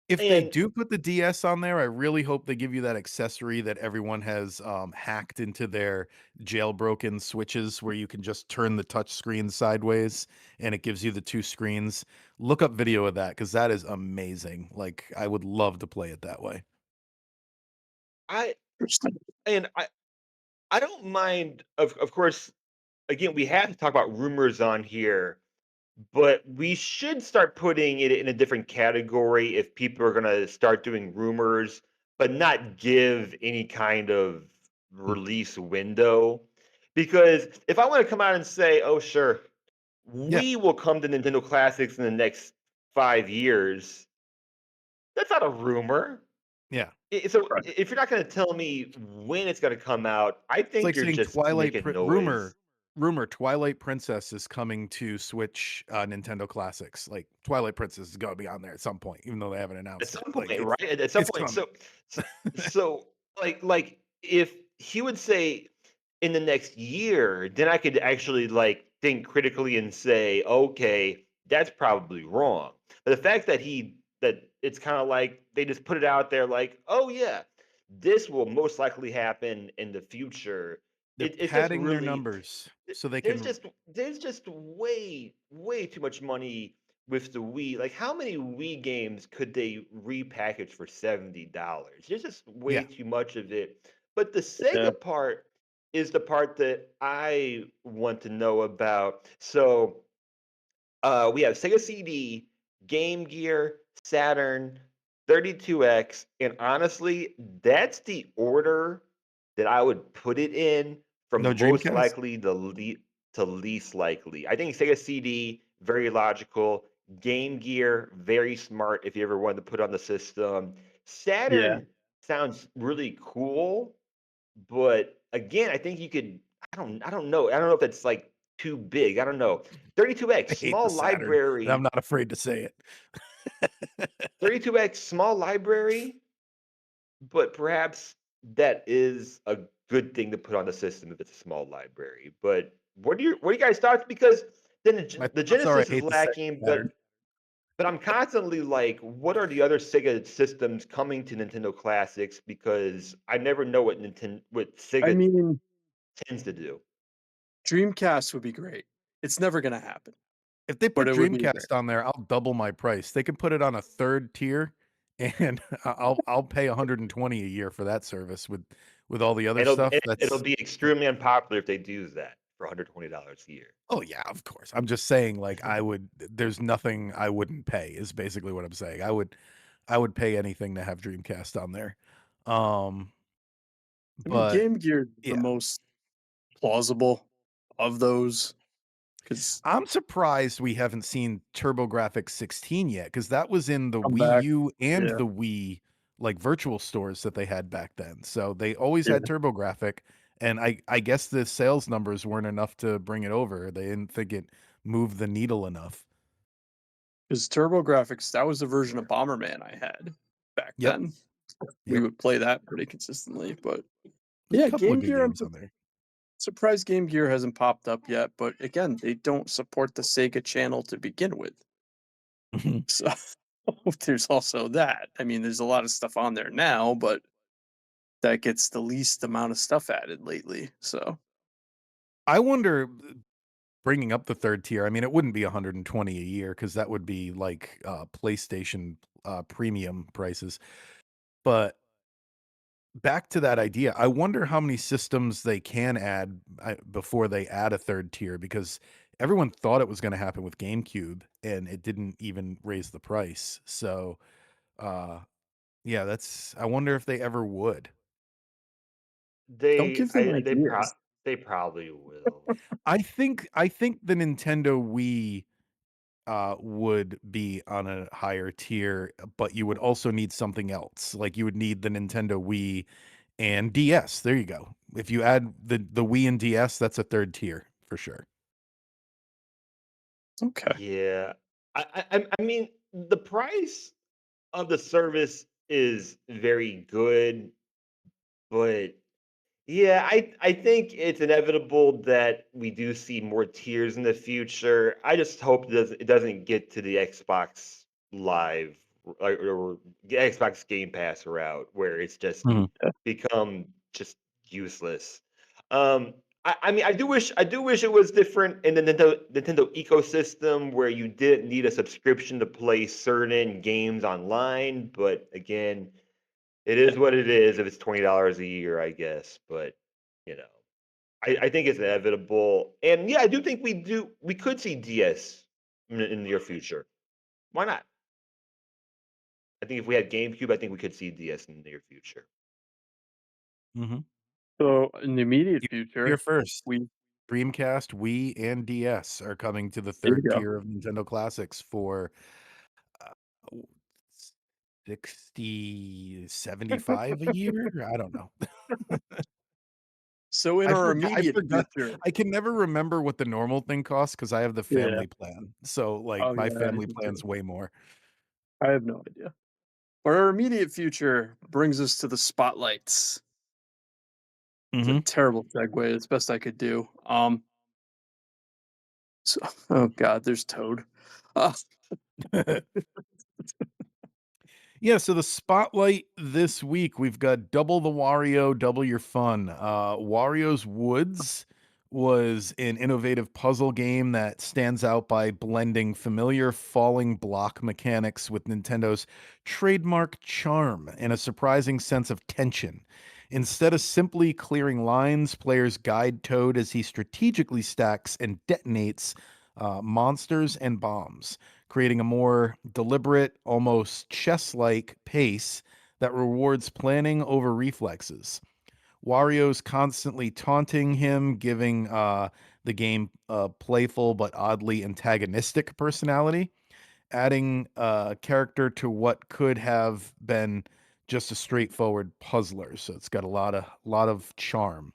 If they And do put the DS on there, I really hope they give you that accessory that everyone has, hacked into their jailbroken switches where you can just turn the touch screen sideways and it gives you the 2 screens. Look up video of that because that is amazing. Like, I would love to play it that way. I Interesting. and I don't mind, of course, again, we have to talk about rumors on here, but we should start putting it in a different category if people are gonna start doing rumors, but not give any kind of Mm, release window. Because if I wanna come out and say, "Oh, sure, yeah, we will come to Nintendo Classics in the next 5 years," that's not a rumor. yeah. So Right. if you're not gonna tell me when it's gonna come out, I It's think like you're saying just making noise. Twilight Princess is coming to Switch, Nintendo Classics. Like, Twilight Princess is gonna be on there at some point, even though they haven't At announced it. some Like, point, right? At some it's point. coming. So, so like if he would say in the next year, then I could actually like think critically and say, okay, that's probably wrong. But the fact that it's kind of like they just put it out there, like, oh yeah, this will most likely happen in the future. They're It's just padding their really numbers so they there's can. just way too much money with the Wii. Like, how many Wii games could they repackage for $70? There's just way Yeah. too much of it. But the Yeah. Sega part is the part that I want to know about. So we have Sega CD, Game Gear, Saturn, 32X, and honestly, that's the order that I would put it in No from most Dreamcast? likely to least likely. I think Sega CD, very logical. Game Gear, very smart if you ever wanted to put on the system. Yeah. Saturn sounds really cool, but again, I think you could. I don't know. I don't know if that's like too big. I don't know. I 32X, hate the small Saturn, and I'm library. not afraid to say it. 32X, small library, but perhaps that is a good thing to put on the system if it's a small library. But what are you guys thoughts? Because then My the thoughts are I Genesis is hate the Sega lacking, Saturn. but I'm constantly like, what are the other Sega systems coming to Nintendo Classics? Because I never know what I Sega mean, tends to do. Dreamcast would be great. It's never gonna happen, If they but put it would be great. Dreamcast on there, I'll double my price. They can put it on a 3rd tier, and I'll pay 120 a year for that service with all the other stuff. It'll That's be extremely unpopular if they do that for $120 a year. Oh, yeah, of course. I'm just saying, like, there's nothing I wouldn't pay is basically what I'm saying. I would pay anything to have Dreamcast on there. Um, I mean, but Game Gear is the yeah. most plausible of those because I'm surprised we haven't seen TurboGrafx 16 yet, because that was in the come Wii back. U and Yeah. the Wii, like, virtual stores that they had back then. So they always Yeah. had TurboGrafx, and I guess the sales numbers weren't enough to bring it over. They didn't think it moved the needle enough. Because TurboGrafx, that was the version of Bomberman I had back Yep, then. We yep. would play that pretty consistently, but There's a yeah, couple of Game good Gear, I'm games on there. surprised Game Gear hasn't popped up yet, but again, they don't support the Sega channel to begin with. So there's also that. I mean, there's a lot of stuff on there now, but that gets the least amount of stuff added lately. So I wonder, bringing up the 3rd tier, I mean, it wouldn't be 120 a year because that would be like, PlayStation, premium prices. But back to that idea, I wonder how many systems they can add, before they add a 3rd tier, because everyone thought it was gonna happen with GameCube, and it didn't even raise the price. So, uh, yeah, I wonder if they ever would. don't They give them I ideas. they probably will. I think the Nintendo Wii, would be on a higher tier, but you would also need something else. Like, you would need the Nintendo Wii and DS. There you go. If you add the Wii and DS, that's a 3rd tier for sure. Okay. Yeah. I mean, the price of the service is very good, but yeah, I think it's inevitable that we do see more tiers in the future. I just hope it doesn't get to the Xbox Live or Xbox Game Pass route, where it's just Mhm. become just useless. I mean, I do wish it was different in the Nintendo ecosystem where you didn't need a subscription to play certain games online. But again, it is what it is. If it's $20 a year, I guess. But you know, I think it's inevitable. And yeah, I do think we could see DS in the near future. Why not? I think if we had GameCube, I think we could see DS in the near future. Mhm. So in the immediate You here future, first. we Dreamcast, Wii, and DS are coming to the there you third go. tier of Nintendo Classics for uh, w- 60, 75 a year. I don't know. So in our I immediate forgot. future, I can never remember what the normal thing costs because I have the yeah. family plan. So like Oh my yeah, I family do too. plan's way more. I have no idea. But our immediate future brings us to the spotlights. It's a Mhm. terrible segue. It's best I could do. So, oh god, there's Toad. Uh, Yeah, so the spotlight this week, we've got Double the Wario, Double Your Fun. Wario's Woods was an innovative puzzle game that stands out by blending familiar falling block mechanics with Nintendo's trademark charm and a surprising sense of tension. Instead of simply clearing lines, players guide Toad as he strategically stacks and detonates monsters and bombs, creating a more deliberate, almost chess like pace that rewards planning over reflexes. Wario's constantly taunting him, giving the game a playful but oddly antagonistic personality, adding character to what could have been just a straightforward puzzler. So it's got a lot of charm.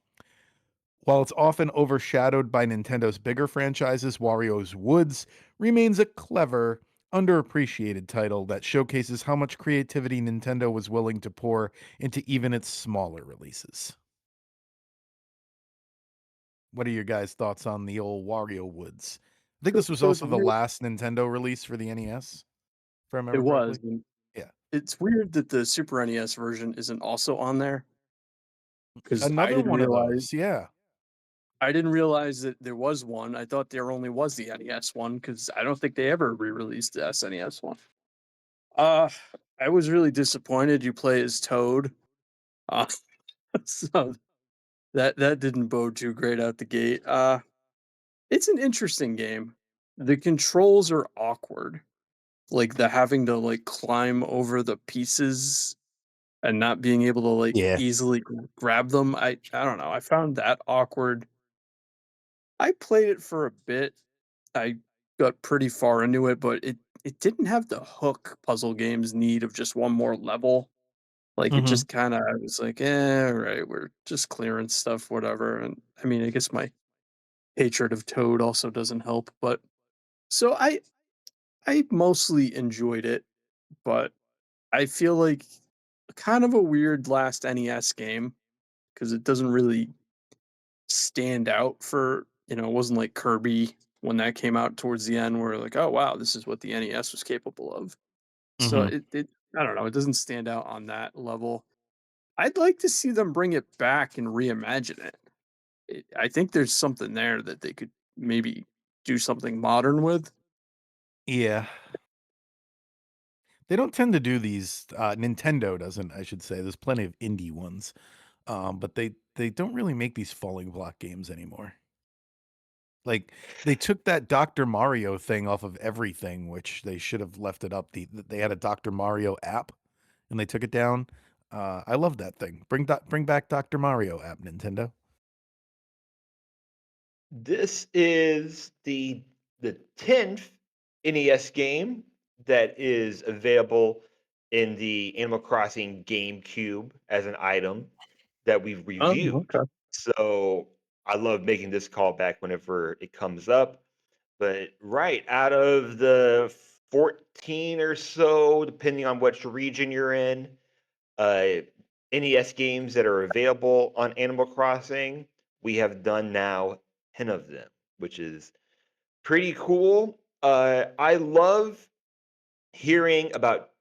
While it's often overshadowed by Nintendo's bigger franchises, Wario's Woods remains a clever, underappreciated title that showcases how much creativity Nintendo was willing to pour into even its smaller releases. What are your guys' thoughts on the old Wario Woods? I think so this was so it's also the weird. last Nintendo release for the NES, if I It remember was. correctly. And Yeah. it's weird that the Super NES version isn't also on there because Another one of those. Yeah. I didn't realize that there was one. I thought there only was the NES one because I don't think they ever re-released the SNES one. Uh, I was really disappointed you play as Toad. Uh, so that didn't bode too great out the gate. It's an interesting game. The controls are awkward, like the having to like climb over the pieces and not being able to like Yeah. easily grab them. I don't know. I found that awkward. I played it for a bit. I got pretty far into it, but it didn't have the hook puzzle games need of just one more level. Like it Hmm. just kind of I was like, eh, all right, we're just clearing stuff, whatever. And I mean, I guess my hatred of Toad also doesn't help. But so I mostly enjoyed it, but I feel like kind of a weird last NES game because it doesn't really stand out for it wasn't like Kirby when that came out towards the end where like, oh wow, this is what the NES was capable of. So Hmm. it I don't know, it doesn't stand out on that level. I'd like to see them bring it back and reimagine it. I think there's something there that they could maybe do something modern with. Yeah. They don't tend to do these. Nintendo doesn't, I should say. There's plenty of indie ones, but they don't really make these falling block games anymore. Like they took that Dr. Mario thing off of everything, which they should have left it up. They had a Dr. Mario app, and they took it down. I love that thing. Bring back Dr. Mario app, Nintendo. This is the 10th NES game that is available in the Animal Crossing GameCube as an item that we've Oh, reviewed. okay. So I love making this callback whenever it comes up. But right out of the 14 or so, depending on which region you're in, uh, NES games that are available on Animal Crossing, we have done now 10 of them, which is pretty cool. I love hearing about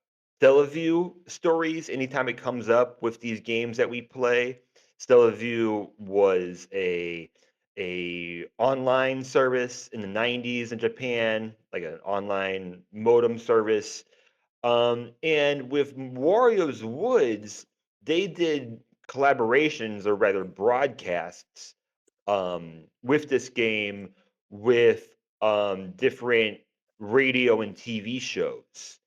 Stellaview stories anytime it comes up with these games that we play. Stellaview was a online service in the 90s in Japan, like an online modem service. And with Wario's Woods, they did collaborations or rather broadcasts with this game with different radio and TV shows,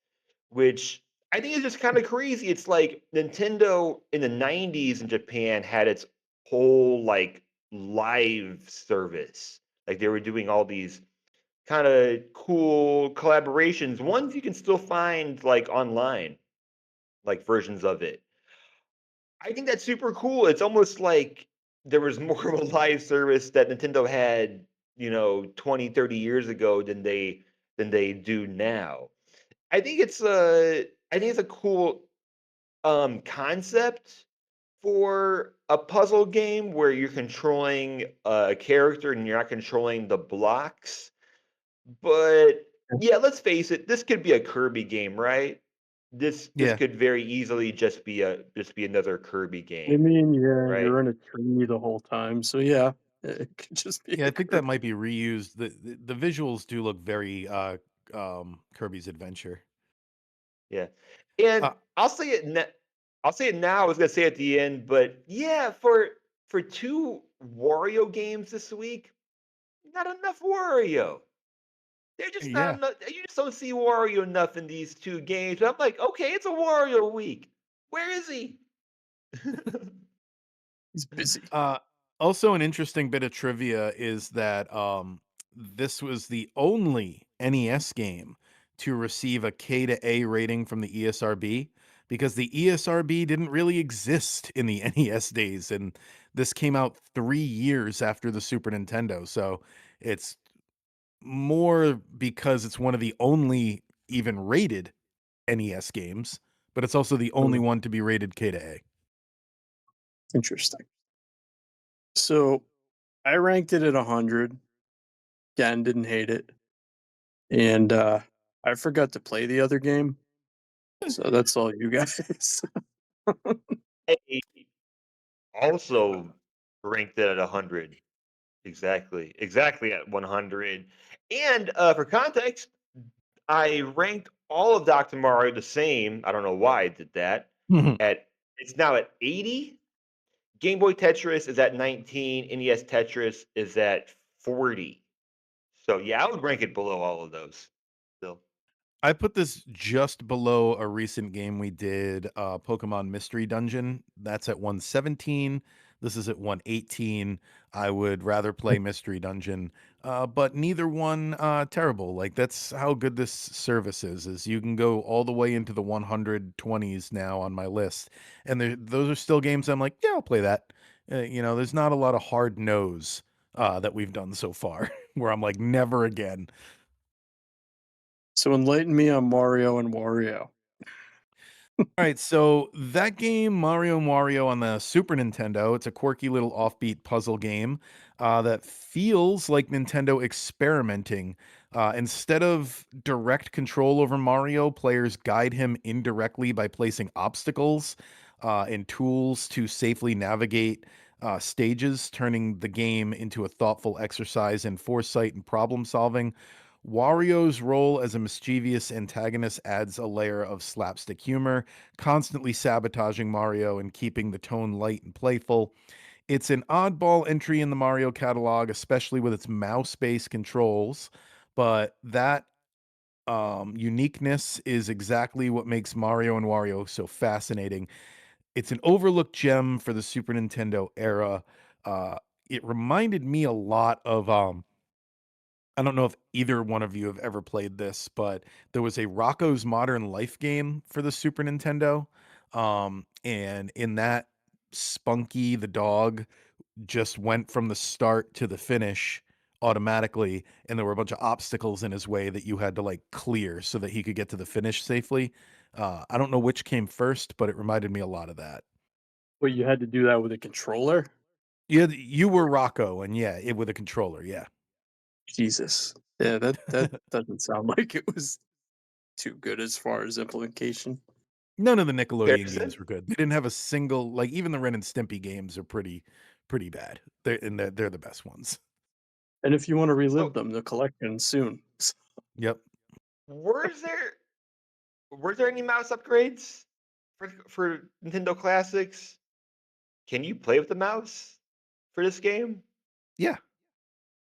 which I think is just kind of crazy. It's like Nintendo in the 90s in Japan had its whole like live service. Like they were doing all these kind of cool collaborations, ones you can still find like online, like versions of it. I think that's super cool. It's almost like there was more of a live service that Nintendo had, 20, 30 years ago than they do now. I think it's a cool concept for a puzzle game where you're controlling a character and you're not controlling the blocks. But yeah, let's face it, this could be a Kirby game, right? This Yeah. could very easily just be another Kirby I game, mean, yeah, right? you're in a tree the whole time, so yeah, it could just be Yeah, I a think that Kirby. might be reused. The visuals do look very Kirby's Adventure. Yeah. And Uh, I'll say it now, I was gonna say at the end, but yeah, for two Wario games this week, not enough Wario. They're just not yeah. enough. You just don't see Wario enough in these two games. I'm like, okay, it's a Wario week. Where is he? He's busy. Uh, Also, an interesting bit of trivia is that this was the only NES game to receive a K to A rating from the ESRB because the ESRB didn't really exist in the NES days, and this came out 3 years after the Super Nintendo. So it's more because it's one of the only even rated NES games, but it's also the only Oh, one to be rated K to A. interesting. So I ranked it at 100. Again, didn't hate it, and I forgot to play the other game, so that's all you guys. I also ranked it at 100. Exactly at 100. And for context, I ranked all of Dr. Mario the same. I don't know why I did that. At It's now at 80. Game Boy Tetris is at 19. NES Tetris is at 40. So yeah, I would rank it below all of those. Still. I put this just below a recent game we did, Pokemon Mystery Dungeon. That's at 117. This is at 118. I would rather play Mystery Dungeon, but neither one terrible. Like that's how good this service is you can go all the way into the 120s now on my list, and those are still games I'm like, yeah, I'll play that. There's not a lot of hard no's that we've done so far where I'm like, never again. So enlighten me on Mario and Wario. All right, so that game, Mario and Wario on the Super Nintendo, it's a quirky little offbeat puzzle game that feels like Nintendo experimenting. Instead of direct control over Mario, players guide him indirectly by placing obstacles and tools to safely navigate stages, turning the game into a thoughtful exercise in foresight and problem solving. Wario's role as a mischievous antagonist adds a layer of slapstick humor, constantly sabotaging Mario and keeping the tone light and playful. It's an oddball entry in the Mario catalog, especially with its mouse based controls, but that uniqueness is exactly what makes Mario and Wario so fascinating. It's an overlooked gem for the Super Nintendo era. It reminded me a lot of I don't know if either one of you have ever played this, but there was a Rocco's Modern Life game for the Super Nintendo. And in that, Spunky the dog just went from the start to the finish automatically, and there were a bunch of obstacles in his way that you had to like clear so that he could get to the finish safely. I don't know which came first, but it reminded me a lot of that. Wait, you had to do that with a controller? You were Rocco, and yeah, it with a controller, yeah. Jesus. Yeah, that doesn't sound like it was too good as far as implementation. None of the Nickelodeon Comparison? games were good. They didn't have a single like, even the Ren and Stimpy games are pretty bad. They're the best ones. And if you wanna So, relive them, the collection soon. Yep. were there were there any mouse upgrades for Nintendo Classics? Can you play with the mouse for this game? Yeah.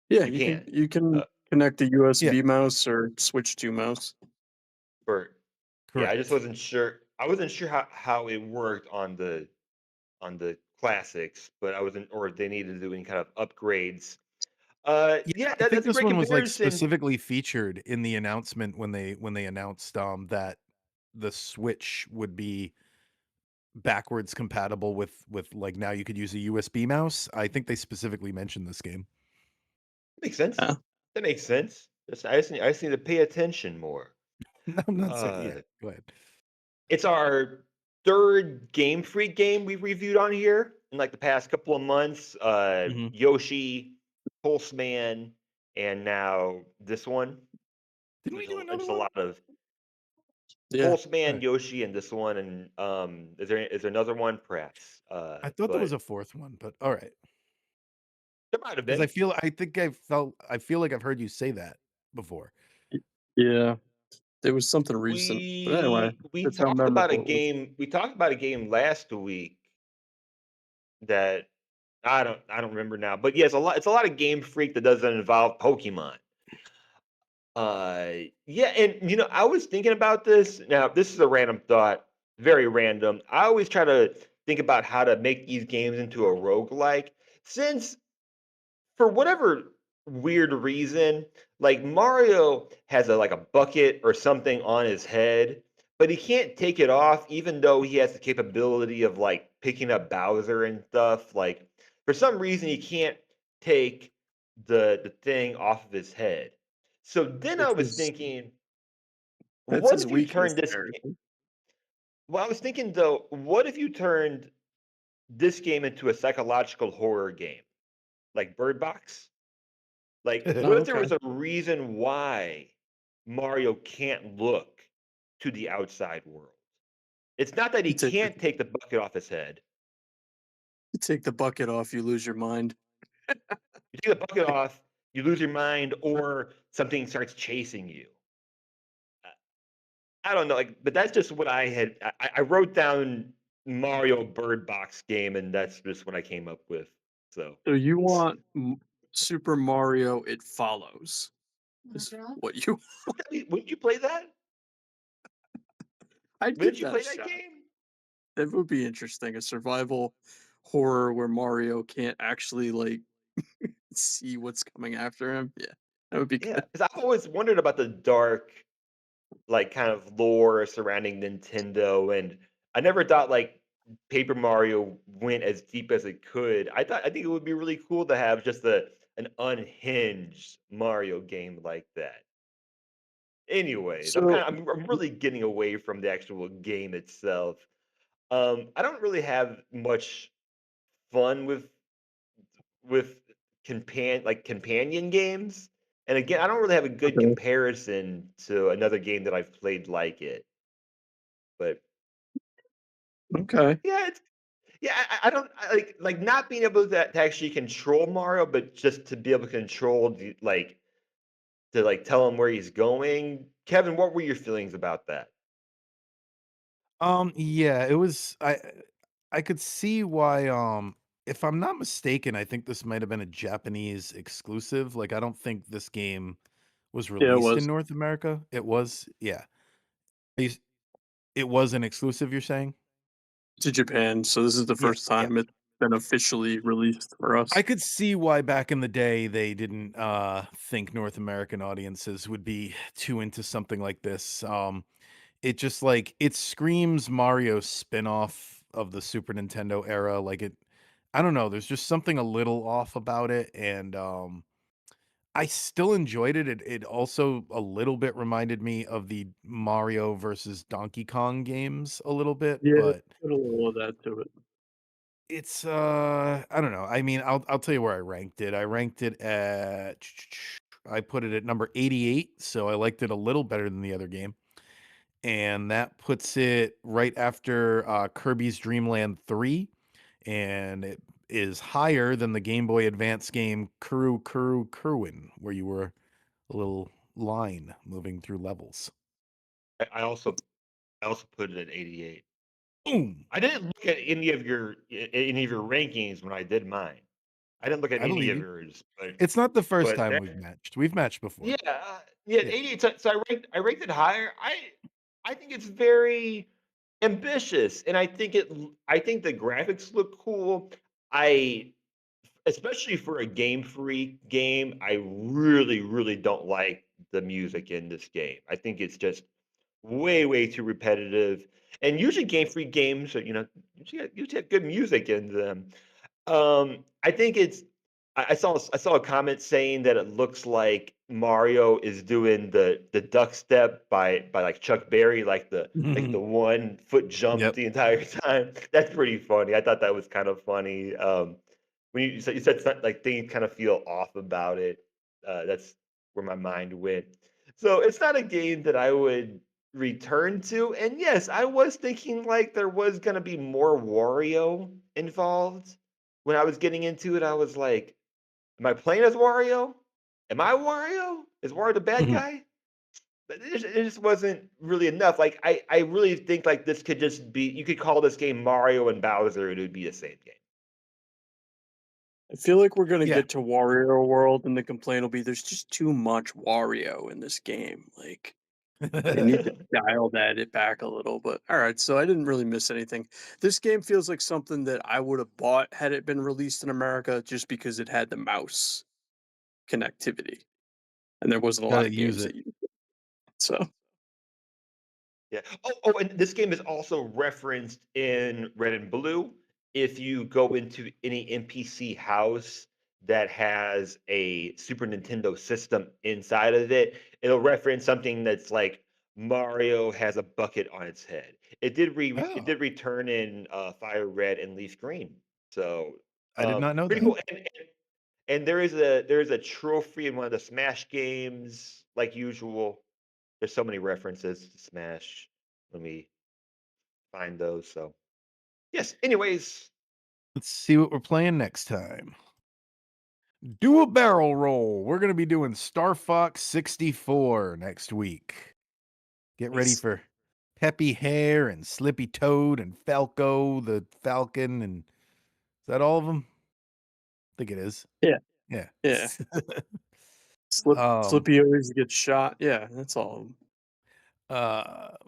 Yeah, You can. you can Uh, connect a Yeah. USB mouse or switch to mouse. for Yeah, I just Correct. wasn't sure. I wasn't sure how it worked on the classics, but I wasn't, or if they needed to do any kind of upgrades. Yeah, Yeah, I think that's a this great one was, like, comparison. specifically featured in the announcement when they announced, that the Switch would be backwards compatible with, like, now you could use a USB mouse. I think they specifically mentioned this game. Makes sense. Yeah. That makes sense. I just need to pay attention more. No, I'm not saying yeah, Uh, go ahead. it's our third Game Freak game we've reviewed on here in like the past couple of months. Mhm. Yoshi, Pulseman, and now this one. Didn't we do another There's a one? lot of Yeah. Pulseman, Alright. Yoshi, and this one. And is there another one? Perhaps. I thought there was But a 4th one, but alright. there might have 'Cause been. I feel like I've heard you say that before. Y yeah. There was something recent. But anyway, We that's how talked about a memorable it was. game. We talked about a game last week that I don't remember now. But yeah, it's a lot of Game Freak that doesn't involve Pokemon. Yeah, and I was thinking about this. Now, this is a random thought, very random. I always try to think about how to make these games into a roguelike. Since for whatever weird reason, like Mario has a bucket or something on his head, but he can't take it off, even though he has the capability of like picking up Bowser and stuff. Like for some reason, he can't take the thing off of his head. So then I It's was his thinking, that's what his if you weakness turned this? there. Well, I was thinking though, what if you turned this game into a psychological horror game, like Bird Box? Like, what Oh, if there okay. was a reason why Mario can't look to the outside world? It's not that he You take the can't take the bucket off his head. you take the bucket off, you lose your mind. You take the bucket off, you lose your mind, or something starts chasing you. Uh, I don't know, like, but that's just what I had. I wrote down Mario Bird Box game, and that's just what I came up with. So, So you want Super Mario It Follows is what you wouldn't you play that? I'd Wouldn't give you that a play that shot. game? That would be interesting, a survival horror where Mario can't actually, like, see what's coming after him. Yeah, that would be Yeah, good. because I've always wondered about the dark like kind of lore surrounding Nintendo, and I never thought like Paper Mario went as deep as it could. I think it would be really cool to have just an unhinged Mario game like that. Anyways, So I'm really getting away from the actual game itself. I don't really have much fun with companion games. And again, I don't really have a good okay, comparison to another game that I've played like it. But okay. yeah, yeah, I don't like not being able to actually control Mario, but just to be able to control to like tell him where he's going. Kevin, what were your feelings about that? Yeah, it was I could see why, if I'm not mistaken, I think this might have been a Japanese exclusive. Like, I don't think this game was Yeah, it released in was North America. It was? Yeah. Is it was an exclusive, you're saying? to Japan, so this is the Yeah, first yeah. time it's been officially released for I us. could see why back in the day they didn't, think North American audiences would be too into something like this. It just, like it screams Mario spin-off of the Super Nintendo era, like, I don't know, there's just something a little off about it, and, I still enjoyed it. It also a little bit reminded me of the Mario versus Donkey Kong games a little bit, Yeah, but put a little of that to it. it's, I don't know. I mean, I'll tell you where I ranked it. I ranked it at I put it at number 88, so I liked it a little better than the other game. and that puts it right after Kirby's Dream Land 3, and it is higher than the Game Boy Advance game Kuru where you were a little line moving through levels. I also put it at 88. Boom! I didn't look at any of your rankings when I did mine. I didn't look at I any believe of you. yours, It's not the first but time that we've matched. We've matched yeah, before. yeah, Yeah. 88. So I ranked it higher. I think it's very ambitious, and I think the graphics look cool. I Especially for a Game Freak game, I really, really don't like the music in this game. I think it's just way, way too repetitive. And usually Game Freak games are, usually have good music in them. I think it's I saw a comment saying that it looks like Mario is doing the duck step by like Chuck Berry, like the 1 foot jump Yep. the entire time. That's pretty funny. I thought that was kind of funny. When you said like things kind of feel off about it. That's where my mind went. So it's not a game that I would return to. And yes, I was thinking like there was gonna be more Wario involved when I was getting into it. I was like, "Am I playing as Wario? Am I Wario? Is Wario the bad guy?" But it just wasn't really enough. Like I really think like this could just be you could call this game Mario and Bowser and it would be the same game. I feel like we're gonna Yeah. get to Wario World, and the complaint will be there's just too much Wario in this game. Like they need to dial that it back a little. But all right, so I didn't really miss anything. This game feels like something that I would have bought had it been released in America, just because it had the mouse connectivity, and there wasn't a lot Gotta of use games it. that used it. So Yeah. Oh, and this game is also referenced in Red and Blue. If you go into any NPC house that has a Super Nintendo system inside of it, it'll reference something that's like Mario has a bucket on its head. It Oh, did return in Fire Red and Leaf Green. So I did not know pretty that. cool. And there is a trophy in one of the Smash games, like usual. There's so many references to Smash. Let me find those. So yes. Anyways, Let's see what we're playing next time. Do a barrel roll. We're gonna be doing Star Fox 64 next week. Get ready nice. for Peppy Hare and Slippy Toad and Falco the Falcon, and is that all of them? I think it is. Yeah, Yeah. yeah. um Slippy always gets shot. Yeah, that's all.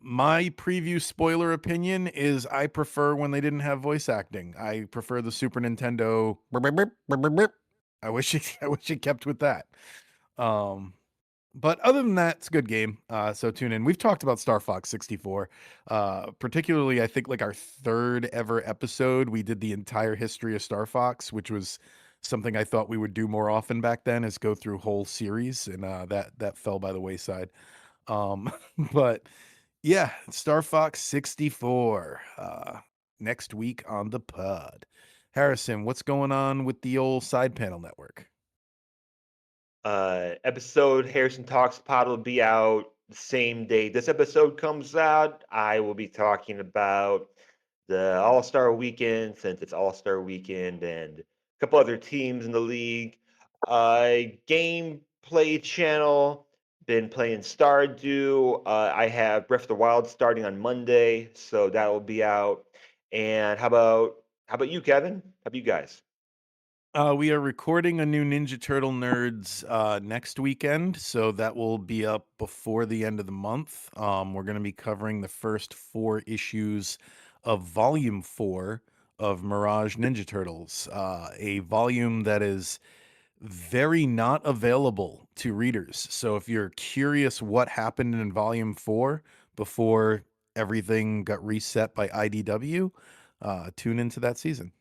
my preview spoiler opinion is I prefer when they didn't have voice acting. I prefer the Super Nintendo. I wish it kept with that. Um But other than that, it's a good game. So tune in. We've talked about Star Fox 64. Particularly, I think like our third ever episode, we did the entire history of Star Fox, which was something I thought we would do more often back then, is go through whole series, and that fell by the wayside. Um, but yeah, Star Fox 64. Next week on the pod. Harrison, what's going on with the old side panel network? episode Harrison Talks Pod will be out the same day this episode comes out. I will be talking about the All Star Weekend since it's All Star Weekend and a couple other teams in the league. Gameplay channel. Been playing Stardew. I have Breath of the Wild starting on Monday, so that will be out. And how about you, Kevin? How about you guys? We are recording a new Ninja Turtle Nerds next weekend, so that will be up before the end of the month. We're going to be covering the first 4 issues of Volume 4 of Mirage Ninja Turtles, a volume that is very not available to readers. So if you're curious what happened in Volume 4 before everything got reset by IDW, tune into that season.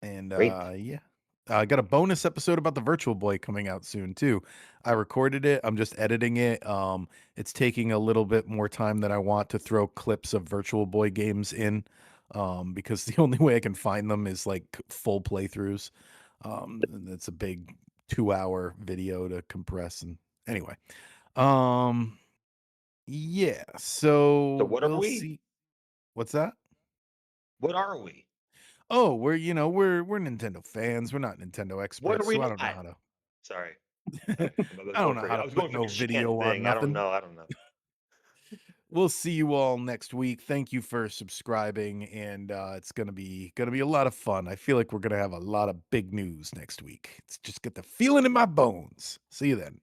And Great. yeah, I got a bonus episode about the Virtual Boy coming out soon too. I recorded it. I'm just editing it. It's taking a little bit more time than I want to throw clips of Virtual Boy games in, because the only way I can find them is like full playthroughs. And it's a big 2-hour video to compress and Anyway, um, yeah. So So what are we'll we? see. What's that? What are we? Oh, we're Nintendo fans. We're not Nintendo What are experts, we so I don't know not? how to. Sorry. I don't know how I to was put going for no the shan video on thing. I don't nothing. know. I don't know. We'll see you all next week. Thank you for subscribing, and it's gonna be a lot of fun. I feel like we're gonna have a lot of big news next week. It's just get the feeling in my bones. See you then.